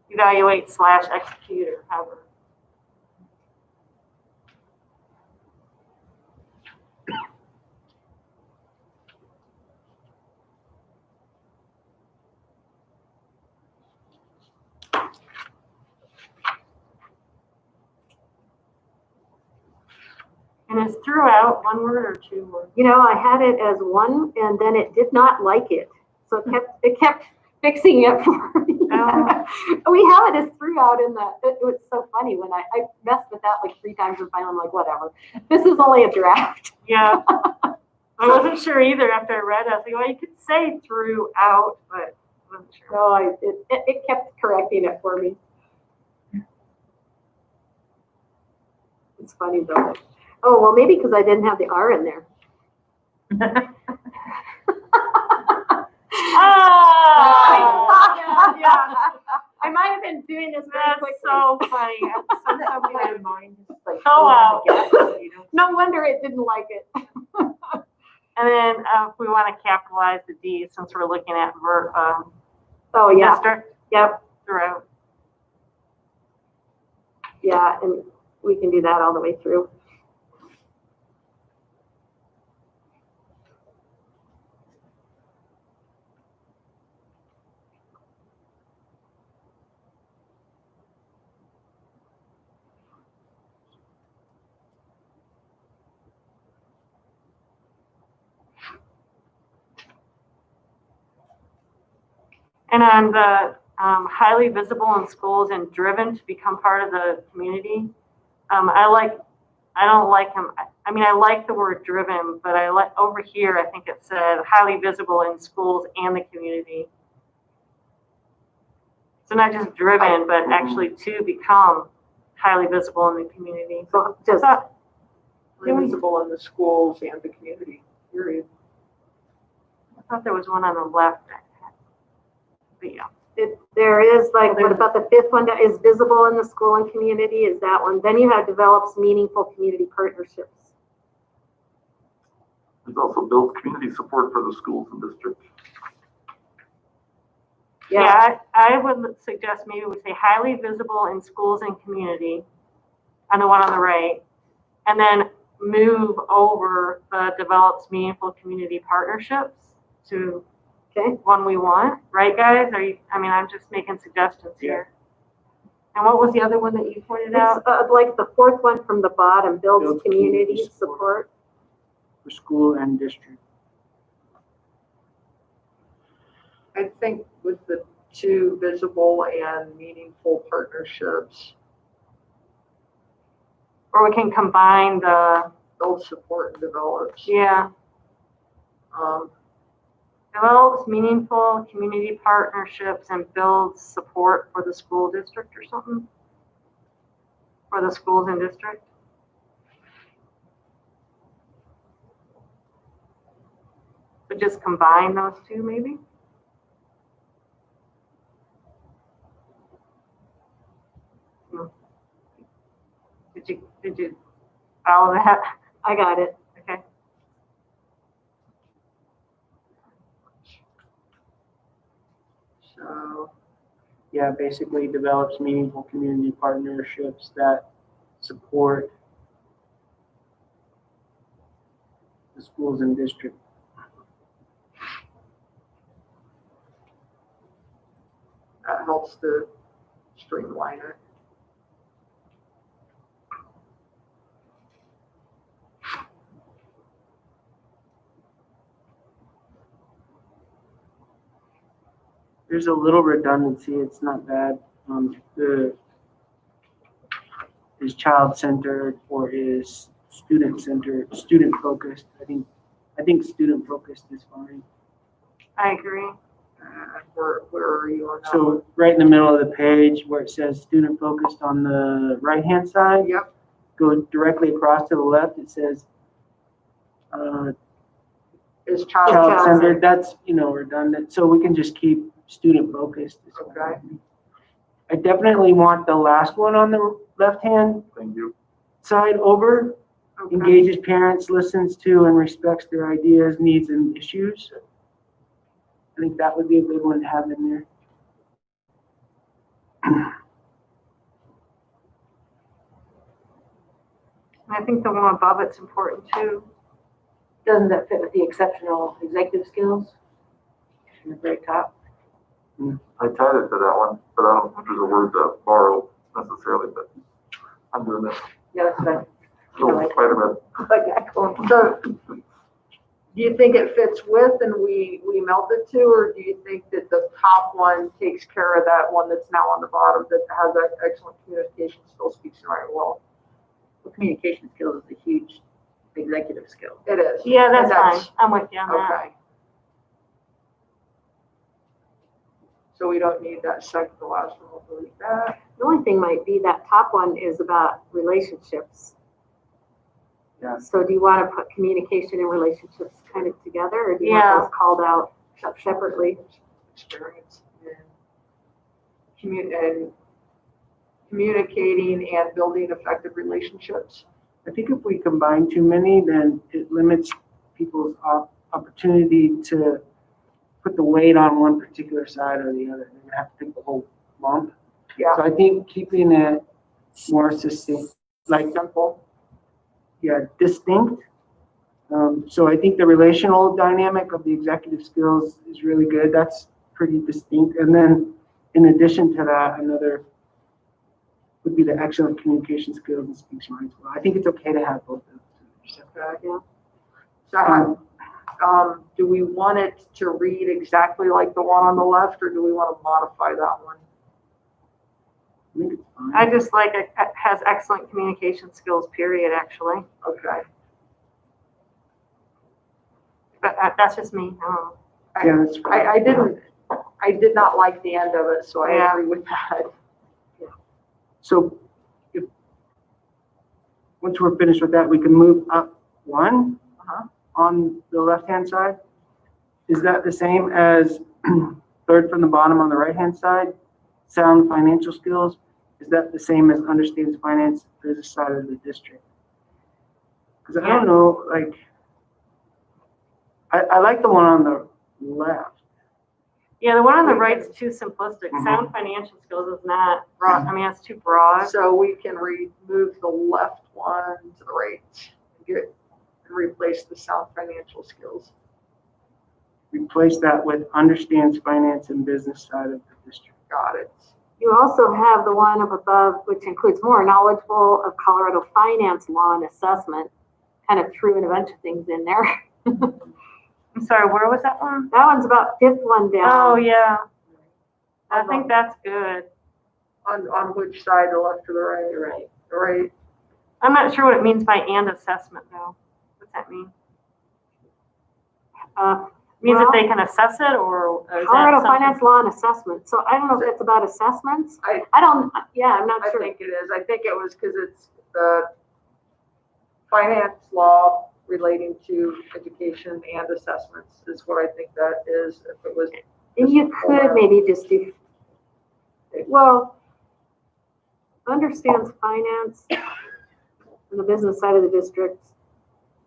evaluate / execute or however. And is throughout one word or 2 words? You know, I had it as one and then it did not like it. So it kept fixing it for me. We have it as throughout in the, it was so funny when I messed with that like 3 times and finally I'm like, whatever. This is only a draft. Yeah. I wasn't sure either after I read it. I was like, well, you could say throughout, but I wasn't sure. No, it kept correcting it for me. It's funny though. Oh, well, maybe because I didn't have the R in there. Ah! Yeah. I might have been doing this very That's quickly. so funny. My mind is like. Oh, wow. No wonder it didn't like it. And then if we want to capitalize the D, since we're looking at Oh, yeah, district yep, throughout. yeah, and we can do that all the way through. And on the highly visible in schools and driven to become part of the community, I don't like him. I mean, I like the word driven, but I like over here, I think it said highly visible in schools and the community. So not just driven, but actually to become highly visible in the community. So I just, thought, Visible in the schools and the community, period. I thought there was one on the left. But yeah. there is like, what about the 5th one that is visible in the school and community is that one. Then you have develops meaningful community partnerships. There's also build community support for the schools and districts. Yeah, I would suggest maybe we say highly visible in schools and community on the one on the right, and then move over the develops meaningful community partnerships to Okay. one we want, right, guys? Are you, I mean, I'm just making suggestions here. And what was the other one that you pointed out? It's like the 4th one from the bottom, builds Builds community community support. For school and district. I think with the 2 visible and meaningful partnerships, Or we can combine the, build, support, and develops. yeah, Um, develops meaningful community partnerships and builds support for the school district or something? For the schools and district? But just combine those 2 maybe? Did you follow that? I got it. Okay. so yeah, basically develops meaningful community partnerships that support the schools and district. That helps to streamline it. There's a little redundancy, it's not bad. Is child-centered or is student-centered, student-focused? I think student-focused is fine. I agree. Where are you on that one? So right in the middle of the page where it says student-focused on the right-hand side, Yep, go directly across to the left, it says is child. child-centered, that's, redundant, so we can just keep student-focused. Okay. I definitely want the last one on the left-hand Thank you. side over, Okay. engages parents, listens to and respects their ideas, needs, and issues. I think that would be a good one to have in there. I think the one above it's important too. Doesn't that fit with the exceptional executive skills? In the very top? I tied it to that one, but I don't think there's a word to borrow necessarily, but I'm doing this. Yeah, that's fine. Little Spider-Man. So, do you think it fits with and we meld the two, or do you think that the top one takes care of that one that's now on the bottom that has that excellent communication skills, speaks and writing well? Well, communication skills is a huge executive skill. It is. Yeah, that's And fine. I'm with you on that. Okay. So we don't need that second to last one, we'll delete that. The only thing might be that top one is about relationships. Yeah. So do you want to put communication and relationships kind of together, or do you Yeah. want those called out separately? Experience in communicating and building effective relationships. I think if we combine too many, then it limits people's opportunity to put the weight on one particular side or the other. They're gonna have to pick the whole lump. Yeah. So I think keeping it more succinct, like Simple. distinct. So I think the relational dynamic of the executive skills is really good. That's pretty distinct. And then in addition to that, another would be the excellent communication skills and speech minds. Well, I think it's okay to have both of those. Okay. So, do we want it to read exactly like the one on the left, or do we want to modify that one? I think it's fine. I just like it has excellent communication skills, period, actually. Okay. But that's just me. Yeah, that's fine. I did not like the end of it, so I Yeah. agree with that. So once we're finished with that, we can move up one Uh-huh. on the left-hand side. Is that the same as third from the bottom on the right-hand side? Sound financial skills? Is that the same as understands finance business side of the district? Because I don't know, like, I like the one on the left. Yeah, the one on the right's too simplistic. Mhm. Sound financial skills is not broad. I mean, it's too broad. So we can remove the left one to the right and replace the sound financial skills. Replace that with understands finance and business side of the district. Got it. You also have the one up above, which includes more knowledgeable of Colorado finance law and assessment, kind of threw in a bunch of things in there. I'm sorry, where was that one? That one's about fifth one down. Oh, yeah. I think that's good. On which side, the left or the right? Right. The right. I'm not sure what it means by and assessment though. What's that mean? Means that Well, they can assess it or is that Colorado something- finance law and assessment. So I don't know if that's about assessments. I I'm not I sure. think it is. I think it was because it's the finance law relating to education and assessments is what I think that is. If it was, And you could maybe just do, well, understands finance and the business side of the district.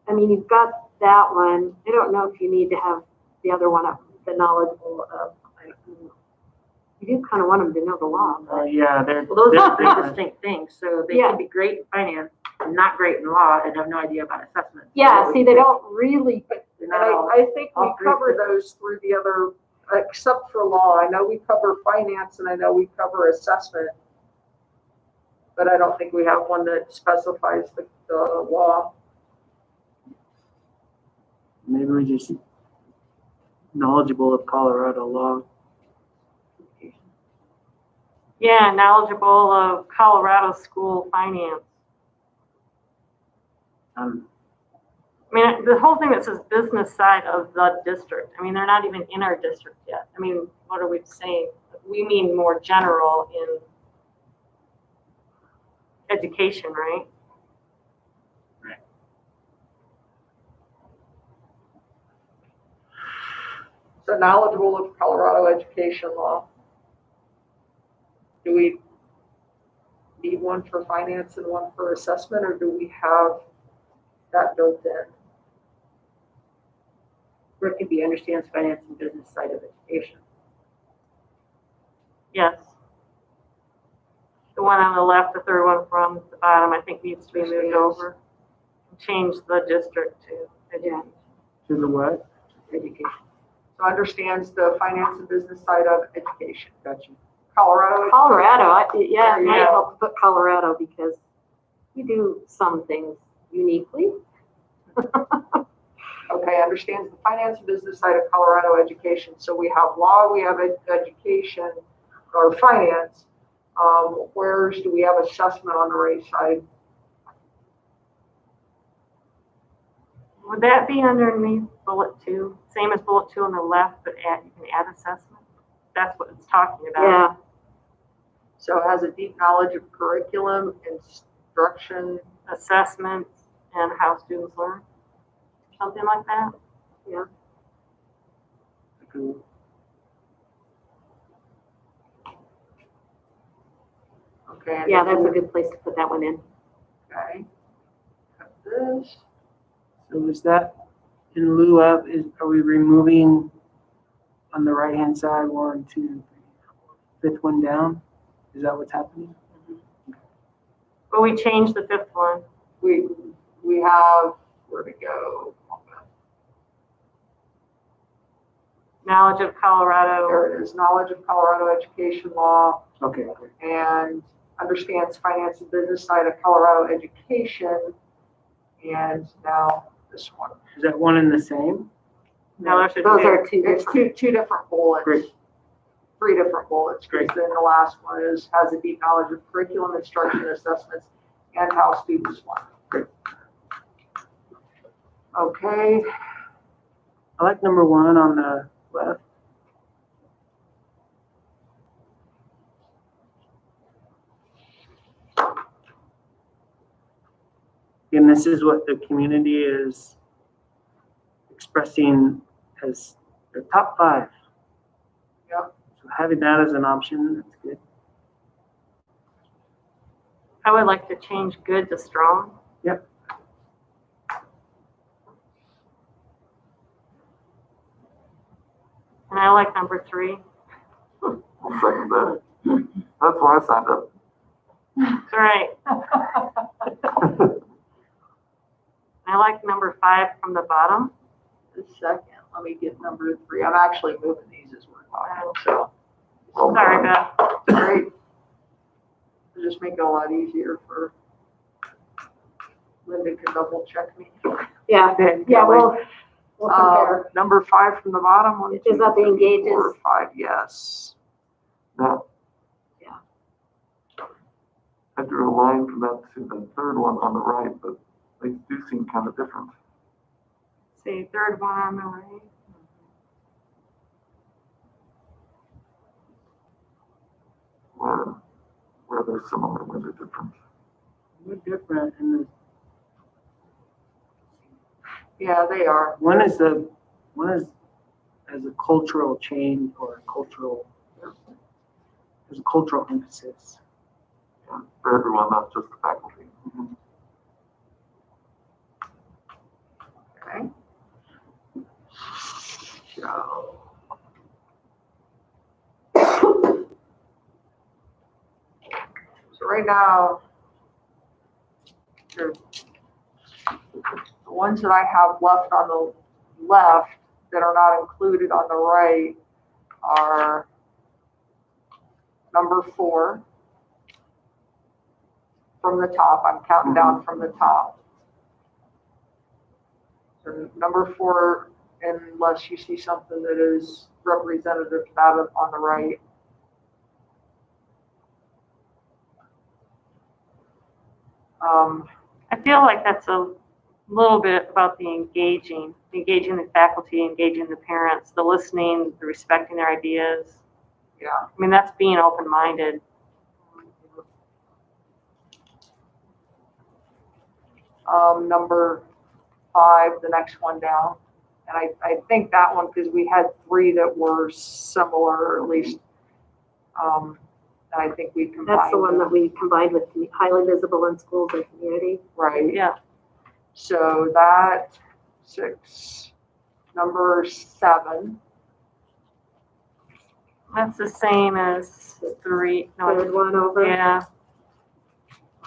I mean, you've got that one. I don't know if you need to have the other one up, the knowledgeable of, I don't know. You do kind of want them to know the law. Yeah, they're. Well, those are they're three different. distinct things, so they Yeah. could be great in finance and not great in law and have no idea about assessment. Yeah, see, they don't really, They're And not all, I think we all three cover different. those through the other, except for law. I know we cover finance and I know we cover assessment. But I don't think we have one that specifies the law. Maybe we're just knowledgeable of Colorado law. Yeah, knowledgeable of Colorado school finance. Um, I mean, the whole thing that says business side of the district, I mean, they're not even in our district yet. I mean, what are we saying? We mean more general in education, right? So knowledgeable of Colorado education law. Do we need one for finance and one for assessment, or do we have that built in? Or it could be understands finance and business side of education. Yes. The one on the left, the third one from the bottom, I think needs to be moved over. Change the district to education. to the what? Education. So understands the finance and business side of education. Gotcha. Colorado. yeah, it might Yeah. help to put Colorado because we do some things uniquely. Okay, understands the finance and business side of Colorado education. So we have law, we have education, or finance. Where do we have assessment on the right side? Would that be underneath bullet 2? Same as bullet 2 on the left, but you can add assessment? That's what it's talking about. Yeah, So it has a deep knowledge of curriculum, instruction. Assessments and how students learn. Something like that. Cool. Okay. yeah, that's a good place to put that one in. Okay. Cut this. So is that in lieu of, are we removing on the right-hand side, 1, 2, 3, 4, 5th one down? Is that what's happening? But we changed the 5th one. We have, where to go? Knowledge of Colorado. There it is, knowledge of Colorado education law Okay. and understands finance and business side of Colorado education. And now this one. Is that one and the same? No, there's a Those 2. are two It's different. two different bullets. Great. 3 different bullets. Great. Then the last one has a deep knowledge of curriculum, instruction, assessments, and how students learn. Great. Okay, I like number 1 on the left. And this is what the community is expressing as their top 5. Yep. So having that as an option, that's good. I would like to change good to strong. Yep. And I like number 3. I'll second that. That's why I signed up. It's all right. I like number 5 from the bottom. the second, let me get number 3. I'm actually moving these as we're talking, so. Well Sorry, done. Beth. Great. It'll just make it a lot easier for Linda can double check me. Yeah, And yeah, Kelly. we'll compare. Number 5 from the bottom, 1, 2, Is that the 3, engages? 4, 5, yes. Now. Yeah. I drew a line from that to the third one on the right, but they do seem kind of different. See, 3rd one on the right. Where they're similar, where they're different. We're different in the, Yeah, they are. one is as a cultural change or a cultural, there's a cultural emphasis. Yeah, for everyone, not just the faculty. Okay. So. right now, the ones that I have left on the left that are not included on the right are number 4 from the top. I'm counting down from the top. So number 4, unless you see something that is representative of that on the right. I feel like that's a little bit about the engaging the faculty, engaging the parents, the listening, the respecting their ideas. Yeah. I mean, that's being open-minded. Number 5, the next one down. And I think that one, because we had 3 that were similar, at least, and I think we combined. That's the one them. that we combined with highly visible in schools and community. Right. Yeah. So that 6, number 7. That's the same as 3. No, Third one over. yeah.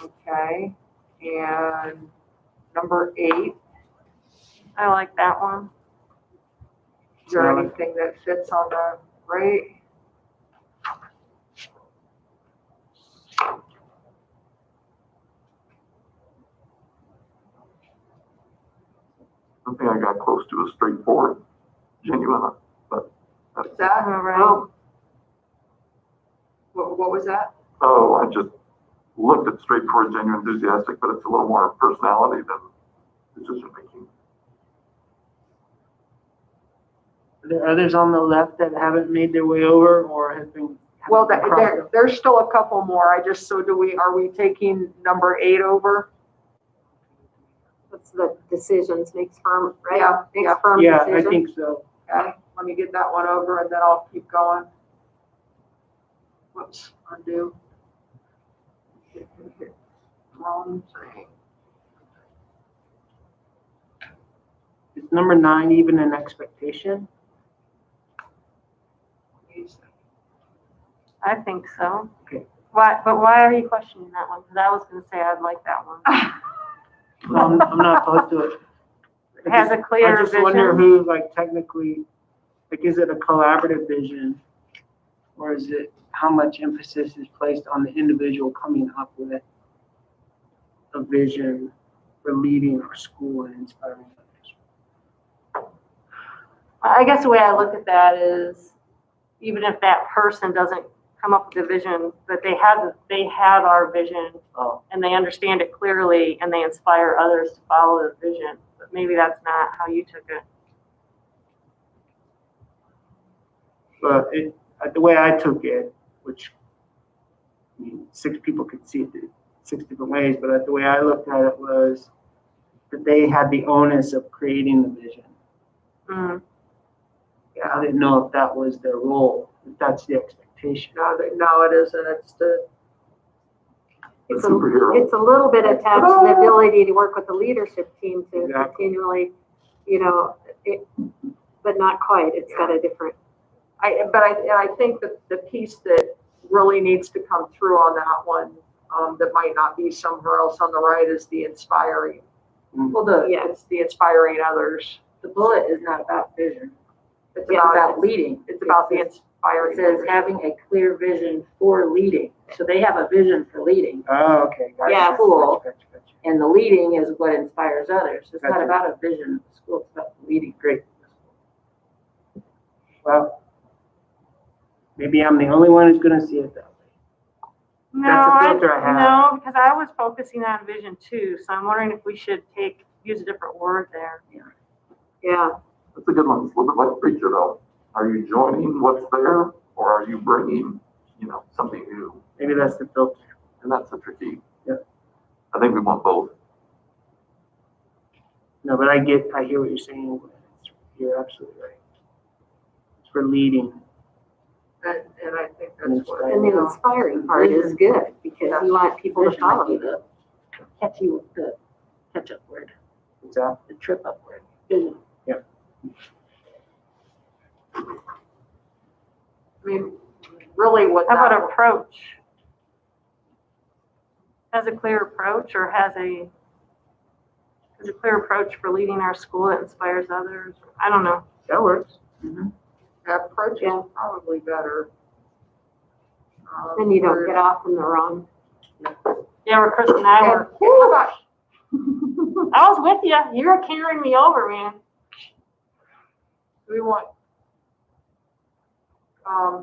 Okay. And number 8. I like that one. Is there anything that fits on the right? Something I got close to is straightforward, genuine, but that's, Is that? All right. What was that? oh, I just looked at straightforward, genuine, enthusiastic, but it's a little more personality than decision making. Are there others on the left that haven't made their way over or have been? Well, haven't been crossed there's still a couple more. Are we taking number 8 over? What's the decisions makes firm, right? Yeah, Makes yeah. firm Yeah, I decision. think so. Okay, let me get that one over and then I'll keep going. Whoops, undo. Wrong thing. Is number 9 even an expectation? I think so. Okay. Why are you questioning that one? Because I was going to say I'd like that one. No, I'm not opposed to it. It has a clear I just wonder vision. who, like, technically, like, is it a collaborative vision? Or is it how much emphasis is placed on the individual coming up with a vision for leading our school and inspiring others? I guess the way I look at that is, even if that person doesn't come up with a vision, but they have our vision Oh. and they understand it clearly and they inspire others to follow the vision. But maybe that's not how you took it. But the way I took it, which I mean, 6 people could see it 6 different ways, but the way I looked at it was that they had the onus of creating the vision. Mm. Yeah, I didn't know if that was their role, if that's the expectation. No, it isn't. It's the, It's superhero. It's a little bit attached to the ability to work with the leadership team to Exactly. continually, but not quite. It's got a different. I think that the piece that really needs to come through on that one, that might not be somewhere else on the right, is the inspiring. Well, It's the inspiring others. the bullet is not about vision. It's It's about leading. It's about the It inspiring. says others. having a clear vision for leading. So they have a vision for leading. Oh, okay, gotcha. Yeah. School, Gotcha, gotcha. and the leading is what inspires others. It's not Gotcha. about a vision of the school, it's about the leading. Great. Well, maybe I'm the only one who's gonna see it that way. No, That's a filter I have. no, because I was focusing on vision too. So I'm wondering if we should use a different word there. Yeah. That's a good one. It's a little bit like preacher though. Are you joining what's there or are you bringing, something new? Maybe that's the filter. And that's the tricky. Yeah. I think we want both. No, but I hear what you're saying. You're absolutely right. It's for leading. And I think that's what. And the inspiring part is good because you want people to Vision might follow be you. the catch-up word, What's that? the trip-up word. Vision. I mean, really what How that. about approach? has a clear approach or has a clear approach for leading our school that inspires others. I don't know. That works. That approach is Yeah. probably better. Then you don't get off in the wrong. Yeah, where Chris and I And, were. how about I was with you. You were carrying me over, man. do we want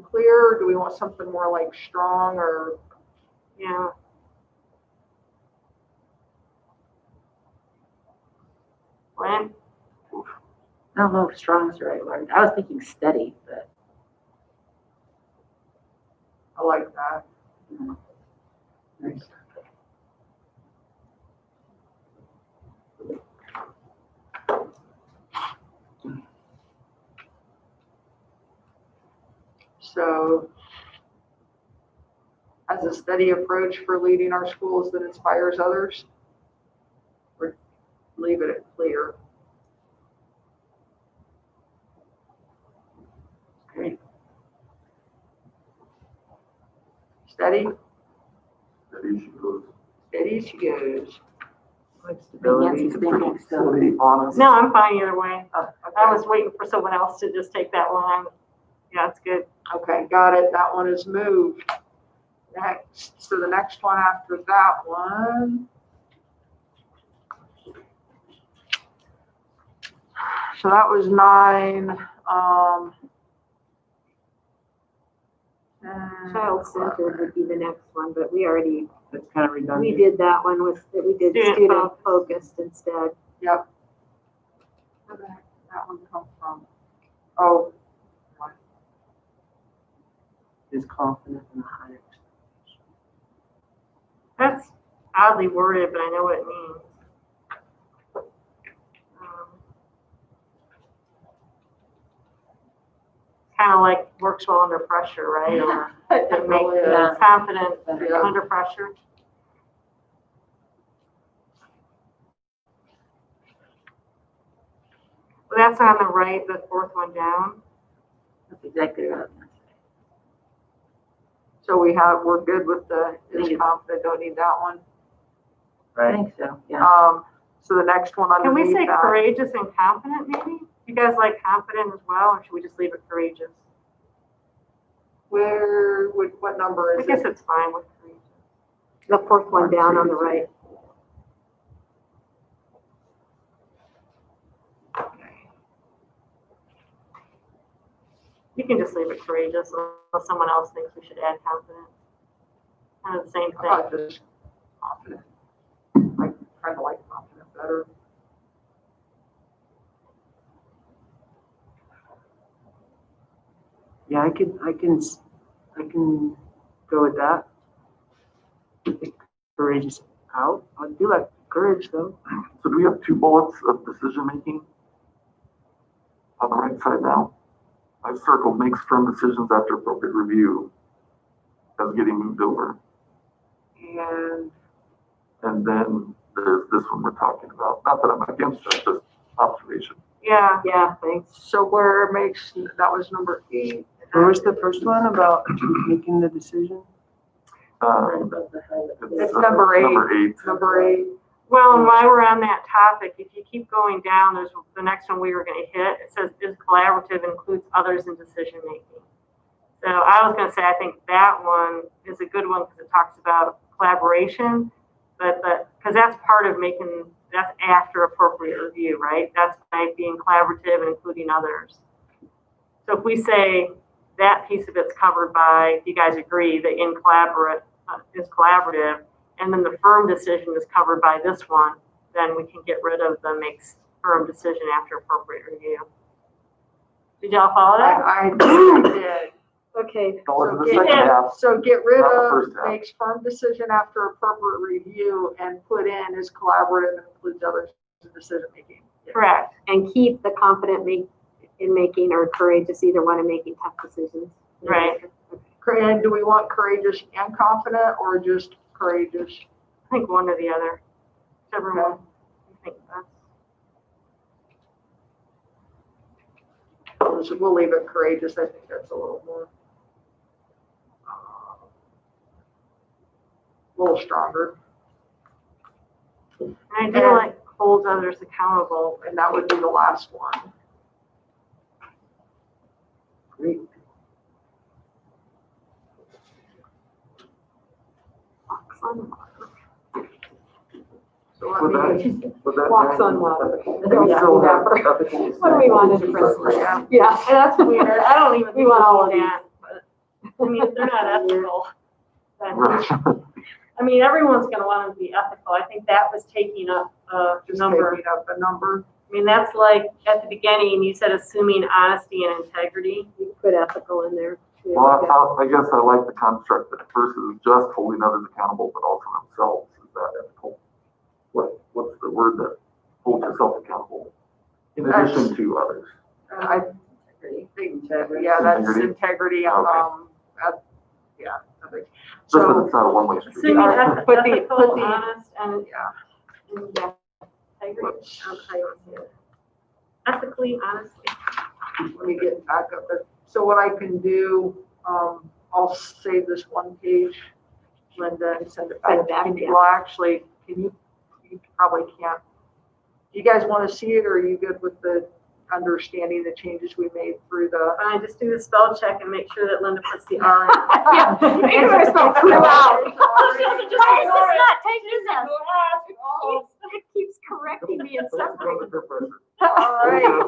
clear, or do we want something more like strong or? Yeah. When? I don't know if strong is the right word. I was thinking steady, but I like that. So as a steady approach for leading our schools that inspires others, or leave it at clear. great. Steady, That issue goes. steady she goes. Like Nancy's stability. thinking still. Stability, honest. No, I'm fine either way. Okay. I was waiting for someone else to just take that one. Yeah, it's good. Okay, got it. That one is moved. Next, so the next one after that one. So that was 9. Child-centered would be the next one, but we already, That's kind of we redundant. did that one with, we did Student student-focused instead. Yep. Where the heck did that one come from? Oh, Is confident in the higher. That's oddly worded, but I know what it means. Kind of like works well under pressure, right? Or it to make really is. the confident Yeah. under pressure. Well, that's on the right, the fourth one down. That's exactly what I was gonna say. So we're good with the is confident, don't need that one. I Right. think so, yeah. So the next one Can we underneath say that. courageous and confident maybe? You guys like confident as well, or should we just leave it courageous? What number I is guess it? it's fine with courageous. The fourth one down on the right. You can just leave it courageous unless someone else thinks we should add confident. Kind of the same How thing. about just confident? I kind of like confident better. Yeah, I can go with that. Take courageous out. I do like courage though. So do we have 2 bullets of decision-making on the right side now? I've circled makes firm decisions after appropriate review. That's getting moved over. And And then there's this one we're talking about. Not that I'm against it, just observation. Yeah, Yeah, thanks. so where it makes, that was number 8. What was the first one about making the decision? It's It's number 8. Number 8. Number 8. well, and while we're on that topic, if you keep going down, there's the next one we were gonna hit. It says is collaborative includes others in decision making. So I was gonna say, I think that one is a good one because it talks about collaboration, but because that's part of that's after appropriate review, right? That's by being collaborative and including others. So if we say that piece of it's covered by, if you guys agree that is collaborative, and then the firm decision is covered by this one, then we can get rid of the makes firm decision after appropriate review. Did y'all follow that? I did. Okay, Go into the So second get- half. So get rid Not the of first half. makes firm decision after appropriate review and put in is collaborative and includes others in decision making. Correct. and keep the confident in making or courageous, either one in making tough decisions. Right. And do we want courageous and confident or just courageous? I think one or the other. Whichever one you think best. We'll leave it courageous. I think that's a little more, a little stronger. And I do like hold others accountable. And that would be the last one. Great. Walks on water. So Would let me, that, would that? Walks on water. We still have ethical What do we want to standards. difference? yeah, Yeah. And that's weird. I don't even. We want all of these. that, but, I mean, if they're not ethical, then, Right. I mean, everyone's gonna want them to be ethical. I think that was taking up a just number. taking up a number. I mean, that's like, at the beginning, you said assuming honesty and integrity. You put ethical in there too. Well, I guess I like the construct that versus just holding others accountable, but also themselves. Is that ethical? What's the word that holds yourself accountable in addition to others? I think, yeah, that's Integrity. integrity, Okay. yeah. I think. Just that So, it's not a one-way street. Assuming Put the- ethical, put the- honest, and yeah, integrity. I don't know how you want to say it. Ethically, honestly. let me get back up there. So what I can do, I'll save this one page, Linda, and send it Send it back. back, yeah. Well, actually, you probably can't. Do you guys want to see it, or are you good with the understanding the changes we made through the? I just do the spell check and make sure that Linda puts the R in. Yeah, make sure I spell throughout. Why is this not taking this? It keeps correcting me and separating. All right,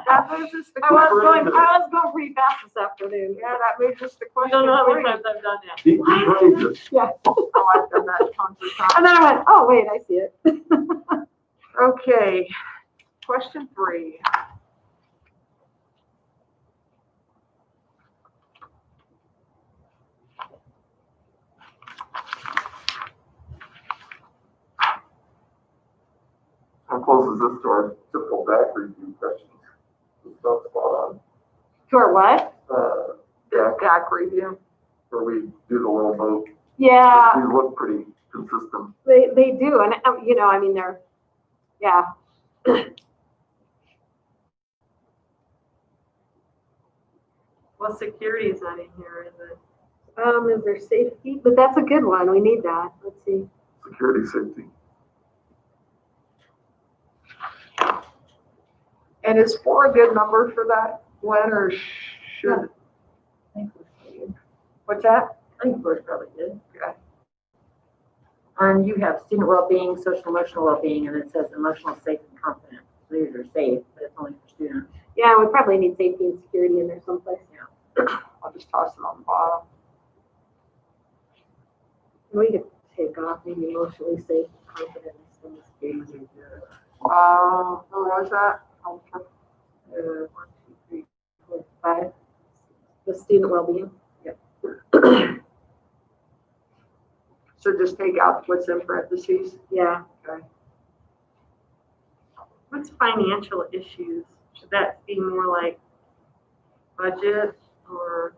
that moves us to. I was going pretty fast this afternoon. Yeah, that moves us to I question don't know how many 3. times I've done that. Deep ranges. Yeah. Oh, I've done that tons of times. And then I went, oh, wait, I see it. Okay, question 3. How close is this to our typical back review questions? It's not spot on. To our what? Back, DAC review. where we do the little vote. Yeah, These look pretty consistent. they do. And, you know, I mean, they're, yeah. Well, security is not in here, is it? Is there safety? But that's a good one. We need that. Let's see. Security, safety. And is 4 a good number for that, Gwen, or should? What's that? I think four is probably good. Okay. And you have student well-being, social emotional well-being, and it says emotional, safe, and confident. So these are safe, but it's only for students. Yeah, we probably need safety and security in there someplace. I'll just toss it on the bottom. We could take off maybe emotionally safe, confident, and security. Where was that? One, 2, 3, 4, 5. The student well-being. So just take out what's in parentheses. Yeah. What's financial issues? Should that be more like budget or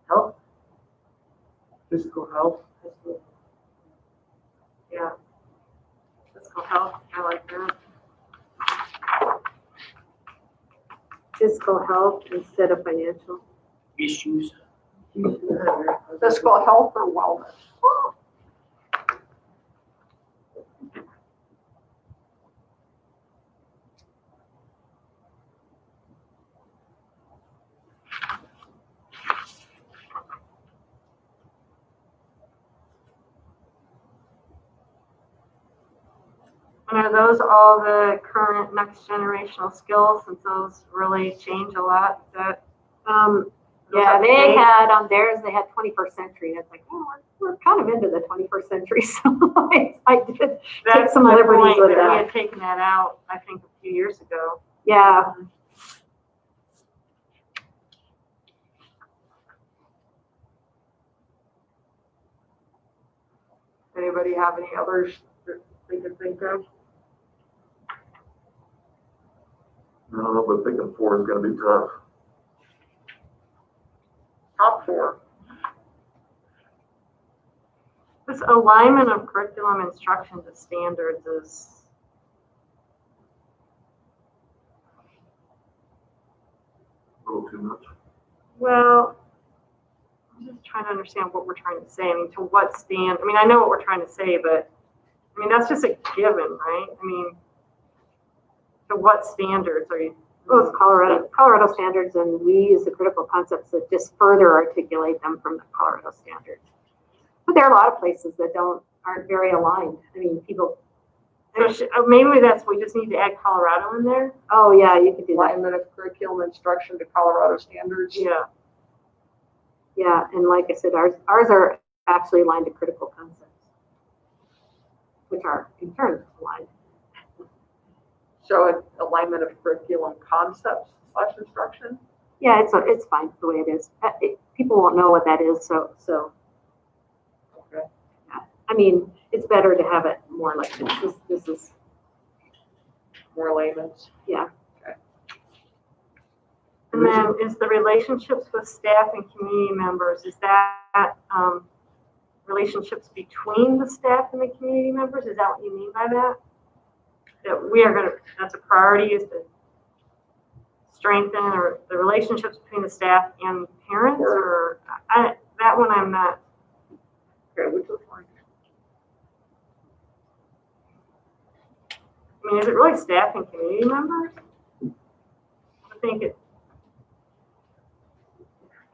Health, Physical health. yeah, physical health? I like that. Physical health instead of financial. Issues. Physical health or wellness? And are those all the current next generational skills, since those really change a lot? That Yeah, up to they date? had on theirs, they had 21st century. And it's like, oh, we're kind of into the 21st century. So I did. That's some my liberties point, with that that. we had taken that out, I think, a few years ago. Yeah. Anybody have any others that they can think of? No, but thinking 4 is gonna be tough. Top 4. This alignment of curriculum instruction to standards is, A little too much. well, I'm just trying to understand what we're trying to say. I mean, to what stand? I mean, I know what we're trying to say, but I mean, that's just a given, right? I mean, to what standards are you? Well, it's Colorado standards, and we use the critical concepts that just further articulate them from the Colorado standards. But there are a lot of places that aren't very aligned. I mean, people, Maybe we just need to add Colorado in there? oh yeah, you could do that. Alignment of curriculum instruction to Colorado standards. Yeah. Yeah, and like I said, ours are actually aligned to critical concepts, which are in turn aligned. So an alignment of curriculum concepts / instruction. Yeah, it's fine the way it is. People won't know what that is, so. Okay. I mean, it's better to have it more like this. This is, More layman's. yeah. And then is the relationships with staff and community members, is that, relationships between the staff and the community members? Is that what you mean by that? That that's a priority, is to strengthen or the relationships between the staff and parents, or that one I'm not. Okay, which is fine. I mean, is it really staff and community members? I think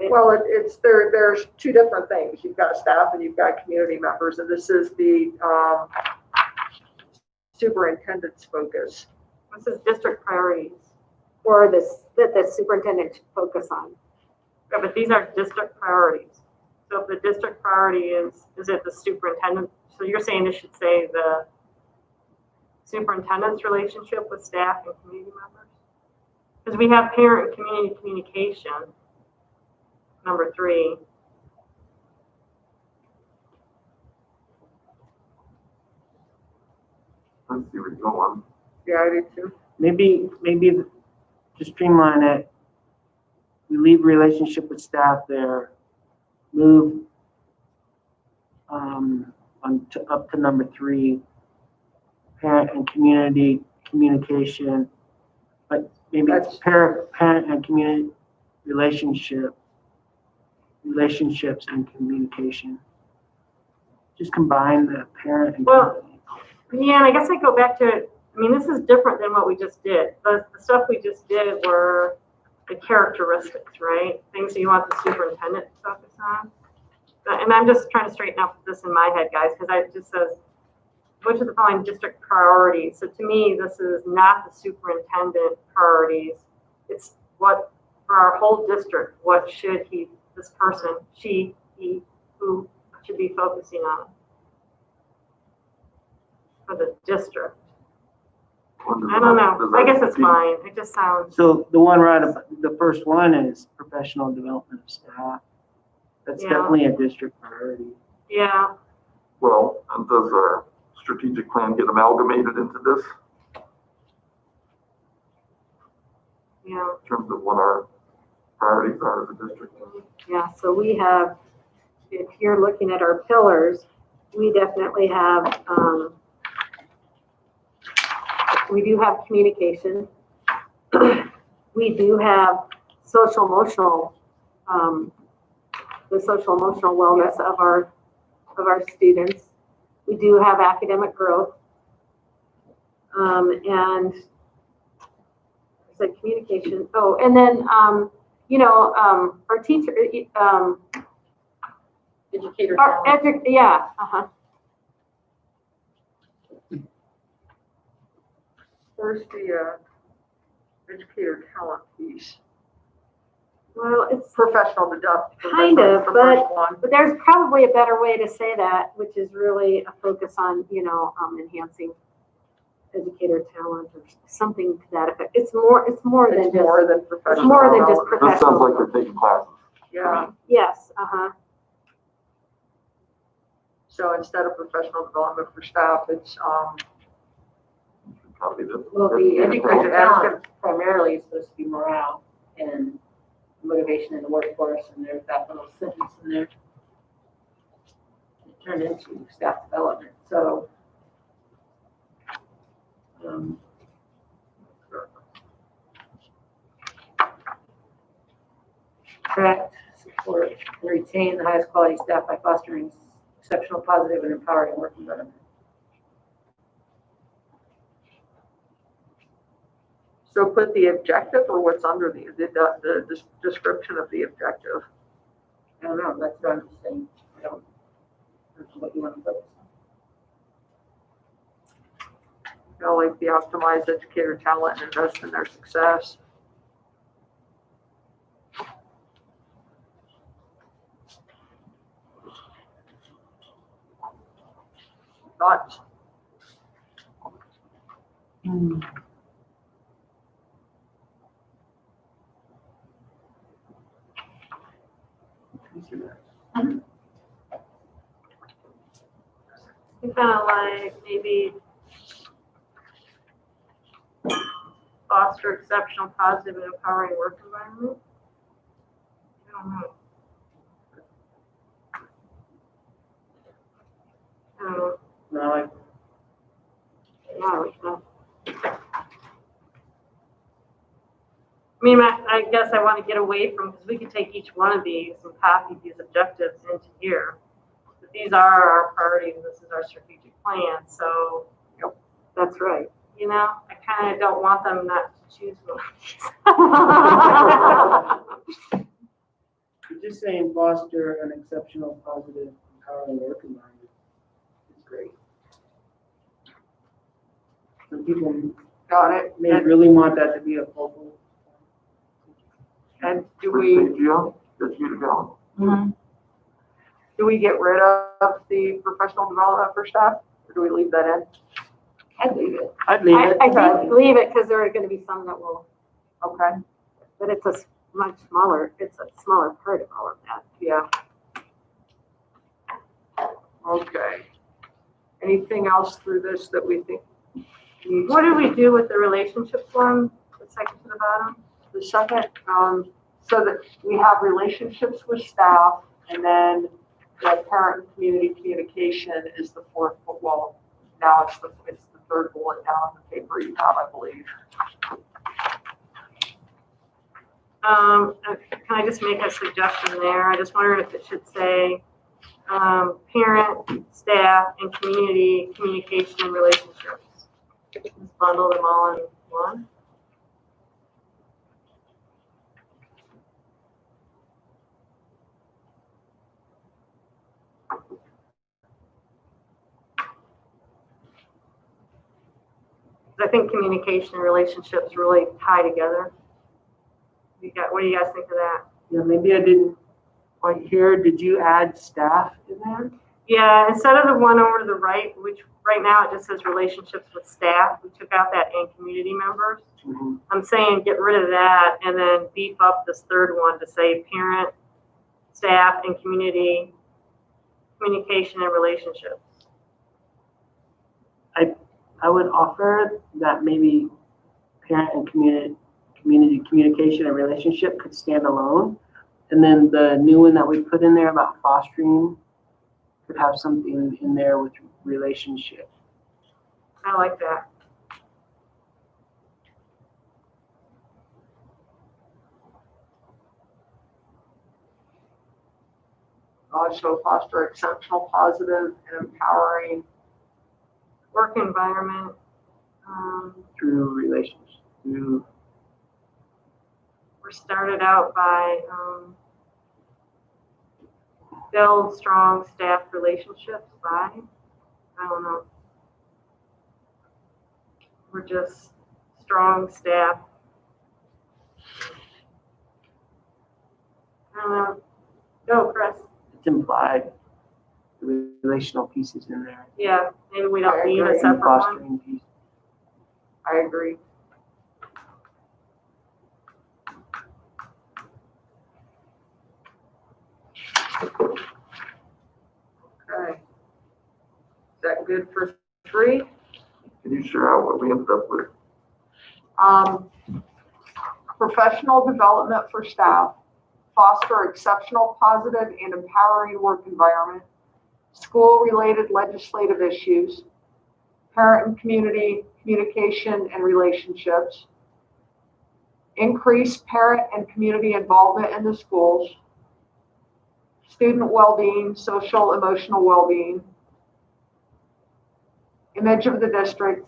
Well, there's two different things. You've got staff and you've got community members, and this is the superintendent's focus. this is district priorities. Or that the superintendent should focus on. Yeah, but these are district priorities. So if the district priority is it the superintendent? So you're saying it should say the superintendent's relationship with staff and community members? Because we have parent and community communication, number 3. Let's see where you're going. Yeah, I do too. Maybe to streamline it, we leave relationship with staff there, move up to number 3, parent and community communication, but maybe it's parent and community relationships and communication. Just combine the parent and Well, yeah, and I guess I go back to, I mean, this is different than what we just did. The stuff we just did were the characteristics, right? Things that you want the superintendent to focus on. And I'm just trying to straighten out this in my head, guys, because it just says, which of the following district priorities? So to me, this is not the superintendent priorities. It's what, for our whole district, what should this person, he, who should be focusing on for the district. I don't know. I guess it's fine. It just sounds. So the one right above, the first one is professional development of staff. That's Yeah. definitely a district priority. Yeah. Well, and does our strategic plan get amalgamated into this Yeah. in terms of what our priorities are as a district? Yeah, so we have, if you're looking at our pillars, we definitely have, we do have communication. We do have social emotional, the social emotional wellness of our students. We do have academic growth. And I said communication. Oh, and then, our teacher, Educator talent. yeah, uh-huh. Where's the educator talent piece? Well, it's Professional development. Kind of, the but- first one. But there's probably a better way to say that, which is really a focus on, enhancing educator talent or something to that effect. It's more than It's more than professional. it's more than just development. This sounds like professional. they're taking classes. Yeah, Yes, uh-huh. so instead of professional development for staff, it's, Copy this. Well, the educator Educator talent primarily is supposed to be morale and motivation in the workforce, and there's that little sentence in there. It turned into staff development, so. Attract, support, and retain the highest quality staff by fostering exceptional, positive, and empowering work environment. So put the objective or what's under the description of the objective? I don't know, that's what I'm saying. I don't know what you want to focus on. You know, like the optimize educator talent and invest in their success. Thoughts? You kind of like maybe foster exceptional, positive, and empowering work environment. I don't know. I don't know. No, like, Yeah, like that. I mean, I guess I want to get away from, because we could take each one of these and copy these objectives into here. But these are our priorities, this is our strategic plan, so, That's right. you know, I kind of don't want them not to choose one. you're just saying foster an exceptional, positive, empowering work environment. It's great. Some people Got it. may really want that to be a focal. And do we Jim, that's you to go. get rid of the professional development for staff, or do we leave that in? I'd leave it. I'd leave it. I think leave it because there are going to be some that will, Okay, but it's a much smaller, it's a smaller part of all of that. yeah. Okay. Anything else through this that we think needs? What do we do with the relationships one, the second to the bottom? The second, so that we have relationships with staff, and then the parent and community communication is the fourth, well, now it's the third bullet down on the paper you have, I believe. Can I just make a suggestion there? I just wonder if it should say, parent, staff, and community communication and relationships. Just bundle them all in one. I think communication and relationships really tie together. What do you guys think of that? Yeah, maybe I didn't quite hear. Did you add staff in there? Yeah, instead of the one over to the right, which right now it just says relationships with staff, we took out that and community members. I'm saying get rid of that and then beef up this third one to say parent, staff, and community communication and relationships. I would offer that maybe parent and community communication and relationship could stand alone. And then the new one that we put in there about fostering could have something in there with relationship. I like that. Also foster exceptional, positive, and empowering. Work environment. Through relations, through We're started out by build strong staff relationships by, I don't know. We're just strong staff. I don't know. Go, Chris. it's implied. The relational pieces in there. Yeah, maybe we don't I need a agree. separate one. Fostering piece. I agree. Okay. Is that good for 3? Can you share out what we ended up with? Professional development for staff, foster exceptional, positive, and empowering work environment, school-related legislative issues, parent and community communication and relationships, increase parent and community involvement in the schools, student well-being, social emotional well-being, image of the district,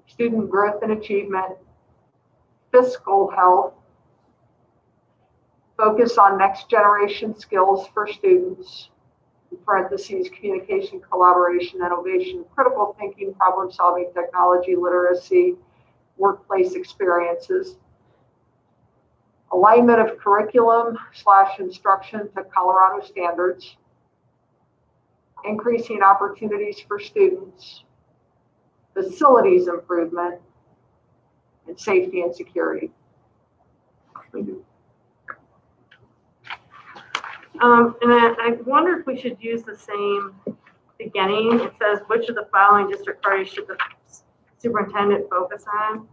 student growth and achievement, fiscal health, focus on next generation skills for students, in parentheses, communication, collaboration, innovation, critical thinking, problem solving, technology, literacy, workplace experiences, alignment of curriculum / instruction to Colorado standards, increasing opportunities for students, facilities improvement, and safety and security. Thank you. And then I wonder if we should use the same beginning. It says, which of the following district priorities should the superintendent focus on?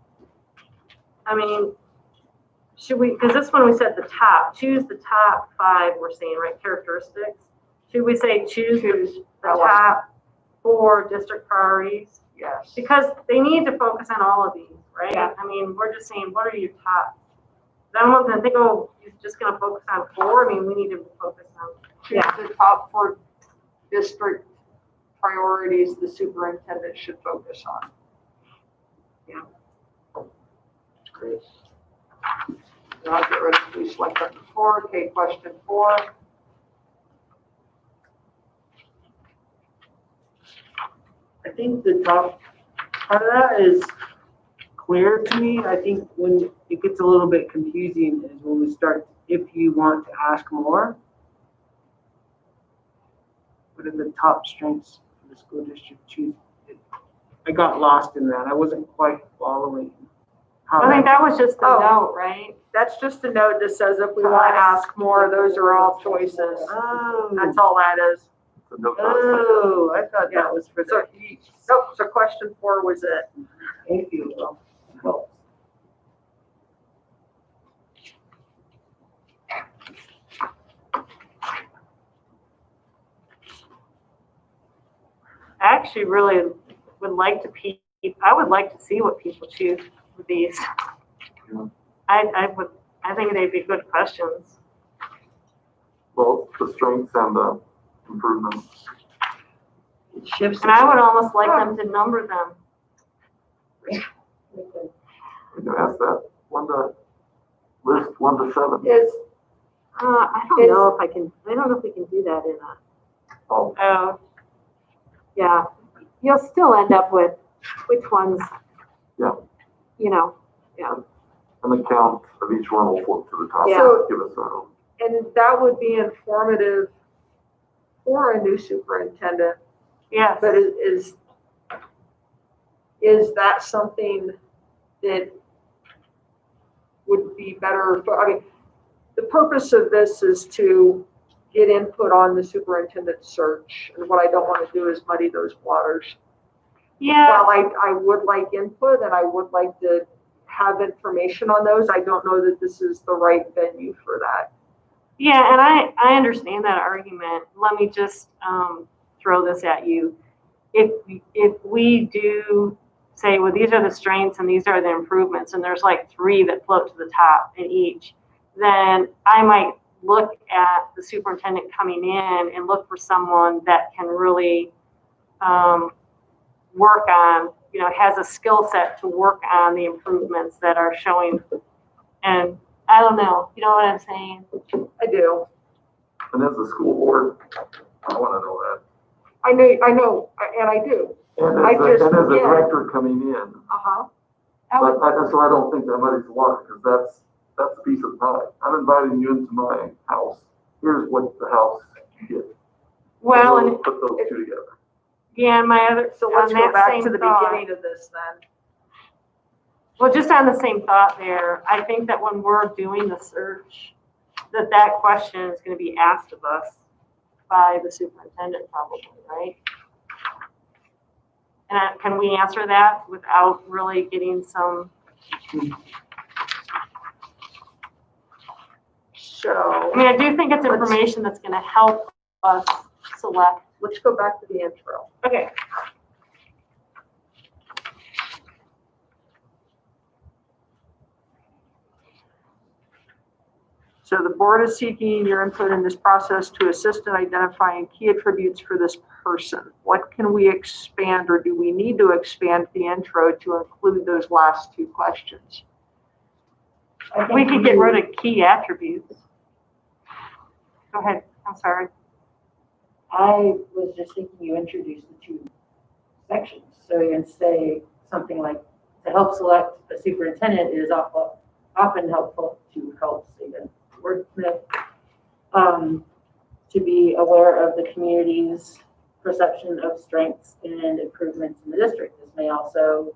I mean, should we, because this one we said the top, choose the top 5, we're saying, right, characteristics. Should we say choose the top 4 district priorities? Yes. Because they need to focus on all of these, right? Yeah. I mean, we're just saying, what are your top? I don't want them to think, oh, you're just gonna focus on 4. I mean, we need to focus on. Choose the top 4 district priorities the superintendent should focus on. Yeah. Great. I'll get rid of, we selected 4. Okay, question 4. I think the top part of that is clear to me. I think when it gets a little bit confusing is when we start, if you want to ask more. What are the top strengths for the school district choose? I got lost in that. I wasn't quite following. how I think that was just the Oh. note, right? That's just a note that says if we want to ask more, those are all choices. Oh, That's all that is. So no comment. oh, I thought that was for So, the each. nope, so question 4 was it. Thank you. Well, helps. I actually really would like to I would like to see what people choose with these. Yeah. I think they'd be good questions. Well, the strengths and the improvements. It shifts. And I would almost like them to number them. You can ask that. List 1 to 7. Is, I don't know if we can do that in a, Oh, Oh, yeah. You'll still end up with which ones. Yeah. You know, and the count of each one will flip to the top. Yeah. Give us a. and that would be informative for a new superintendent, yes. but is that something that would be better for, I mean, the purpose of this is to get input on the superintendent search. And what I don't want to do is muddy those waters. Yeah, While I would like input and I would like to have information on those, I don't know that this is the right venue for that. yeah, and I understand that argument. Let me just throw this at you. If we do say, well, these are the strengths and these are the improvements, and there's like 3 that float to the top in each, then I might look at the superintendent coming in and look for someone that can really work on, has a skill set to work on the improvements that are showing. And I don't know, you know what I'm saying? I do. And as a school board, I want to know that. I know, and I do. And I as a, just- and as a yeah. director coming in, Uh-huh. so I don't think that muddies the water, because that's a piece of the pie. I'm inviting you into my house. Here's what the house you get. Well, we'll and put those 2 together. yeah, and my other, So let's on go that back same to the thought- beginning of this then. Well, just on the same thought there, I think that when we're doing the search, that question is going to be asked of us by the superintendent probably, right? And can we answer that without really getting some, So I mean, I do think it's information that's going to help us select. let's go back to the intro. Okay. So the board is seeking your input in this process to assist in identifying key attributes for this person. What can we expand, or do we need to expand the intro to include those last 2 questions? I think We could get rid of key attributes. Go ahead, I'm sorry. I was just thinking you introduced the two sections, so you can say something like, to help select a superintendent is often helpful to help, say the wordsmith, to be aware of the community's perception of strengths and improvements in the district. This may also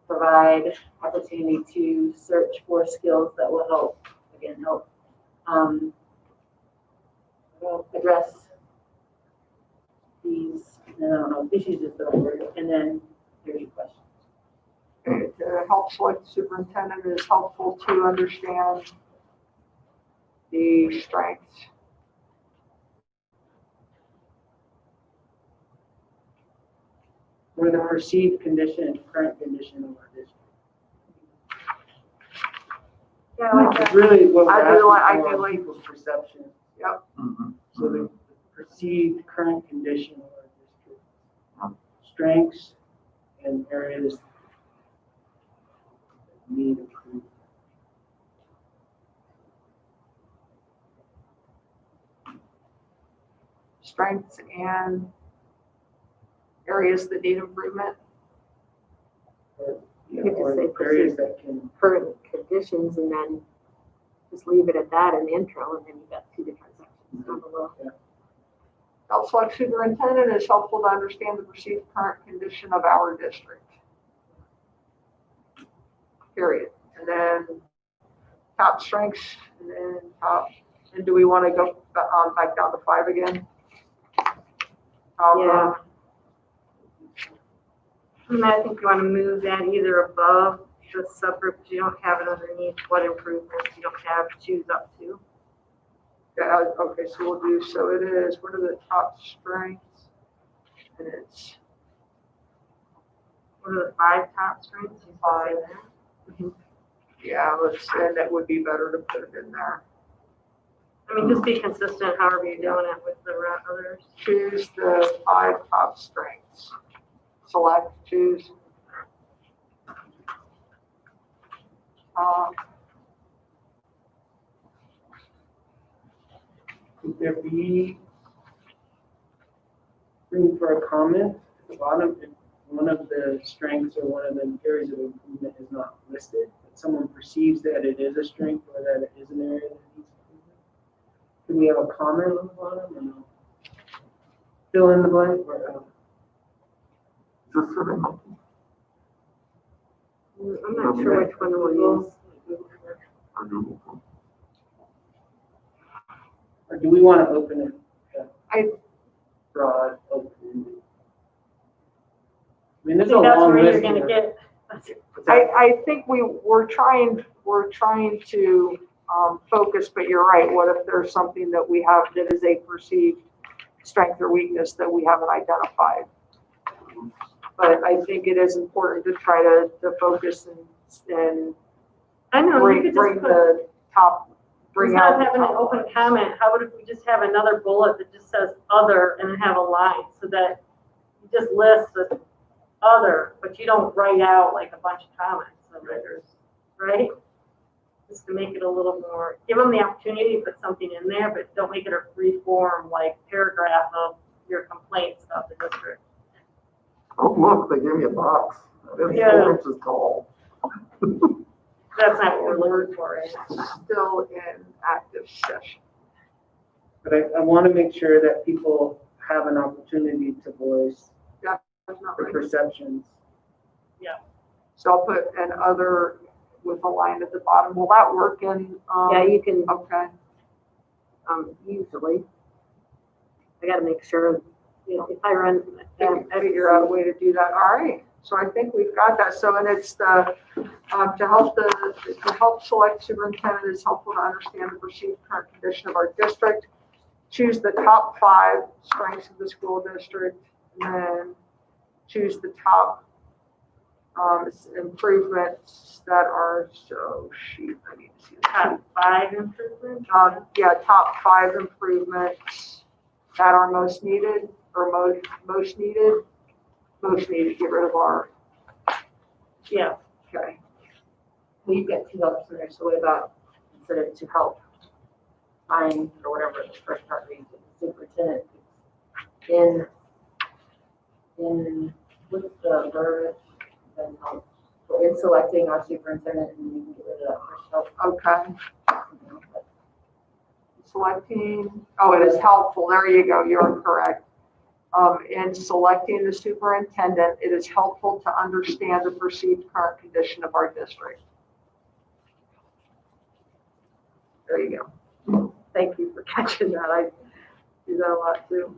provide opportunity to search for skills that will help, address these, I don't know, issues is the right word, and then here's your question. To help select the superintendent is helpful to understand the strengths. Or the perceived condition and current condition of our district. Yeah, I like It's that. really what we're I do like- asking I do for, like- people's perception. Mhm. So the perceived current condition of our district, strengths and areas that need improvement. Strengths and areas that need improvement. You could just Or say areas perceived. that can, Current conditions, and then just leave it at that in the intro, and then you've got two different sections down below. Help select superintendent is helpful to understand the perceived current condition of our district. Period. And then top strengths, and then top, and do we want to go back down to 5 again? Yeah. And I think you want to move that either above the subgroup, you don't have it underneath what improvements you don't have choose up to. Yeah, okay, so we'll do, so it is, what are the top strengths? And it's What are the 5 top strengths? You Five. say that. yeah, and that would be better to put it in there. I mean, just be consistent however you're doing it with the others. Choose the 5 top strengths. Select, choose. would there be room for a comment at the bottom if one of the strengths or one of the areas of improvement is not listed? If someone perceives that it is a strength or that it is an area that needs improvement? Do we have a comment on the bottom or no? Fill in the blank or, Is this survey monkey? I'm not sure which one we'll use. Or Google Form? or do we want to open it? I- Broad, open. I mean, I there's a think that's long where you're list. gonna here. get, I think we're trying to focus, but you're right. What if there's something that we have that is a perceived strength or weakness that we haven't identified? But I think it is important to try to focus and I know, you bring could bring just put, the top, bring instead out of the having an top open ones. comment, how about if we just have another bullet that just says other and then have a line so that you just list the other, but you don't write out like a bunch of comments of others, right? Just to make it a little more, give them the opportunity to put something in there, but don't make it a free form like paragraph of your complaints about the district. Oh, look, they gave me a box. It's Yeah. 4 inches tall. That's not what we're looking for, right? Still in active session. But I want to make sure that people have an opportunity to voice their perceptions. So I'll put an other with a line at the bottom. Will that work in, Yeah, you can, okay, usually. I gotta make sure, you know, if I run. figure out a way to do that. All right. So I think we've got that. So, and it's to help select superintendent is helpful to understand the perceived current condition of our district. Choose the top 5 strengths of the school district, and then choose the top improvements that are, so shoot, I need to see the Top 5 improvements. yeah, top 5 improvements that are most needed, or most needed, get rid of our, Yeah, okay. we've got two help centers, so what about, instead of to help find, or whatever the first part reads, the superintendent in, what's the verb? Then help. So in selecting our superintendent, and we can get rid of that first help. Okay. Selecting, oh, it is helpful. There you go. You're correct. In selecting the superintendent, it is helpful to understand the perceived current condition of our district. There you go. Thank you for catching that. I do that a lot too.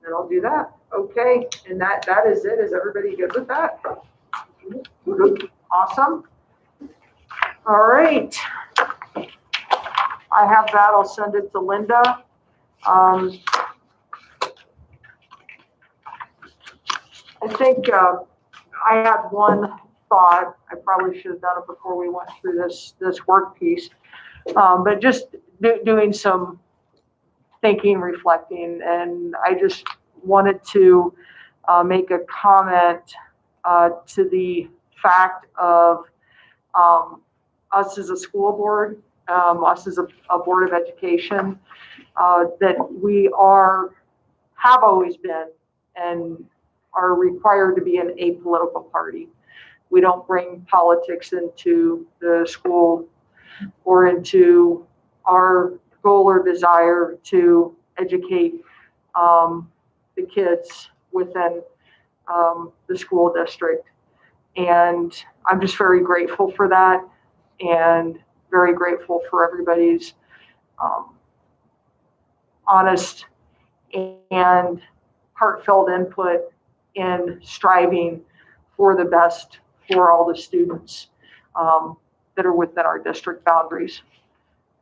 And I'll do that. Okay, and that is it. Is everybody good with that? Awesome. All right. I have that. I'll send it to Linda. I think I had one thought. I probably should have done it before we went through this work piece. But just doing some thinking, reflecting, and I just wanted to make a comment to the fact of us as a school board, us as a board of education, that we have always been and are required to be an apolitical party. We don't bring politics into the school or into our goal or desire to educate the kids within the school district. And I'm just very grateful for that, and very grateful for everybody's honest and heartfelt input in striving for the best for all the students that are within our district boundaries.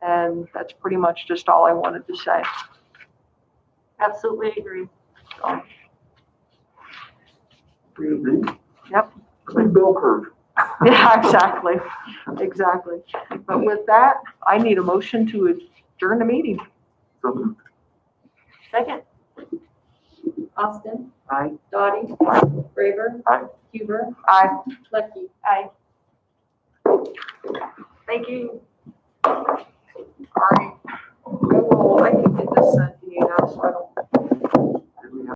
And that's pretty much just all I wanted to say. Absolutely agree. So, Yep. Big bell curve. yeah, exactly. Exactly. But with that, I need a motion to adjourn the meeting. So, Second. Austin, Aye. Dottie, Braver, Aye. Huber, Aye. Lucky. Aye. Thank you. All right. I can get this sent to you now, so I don't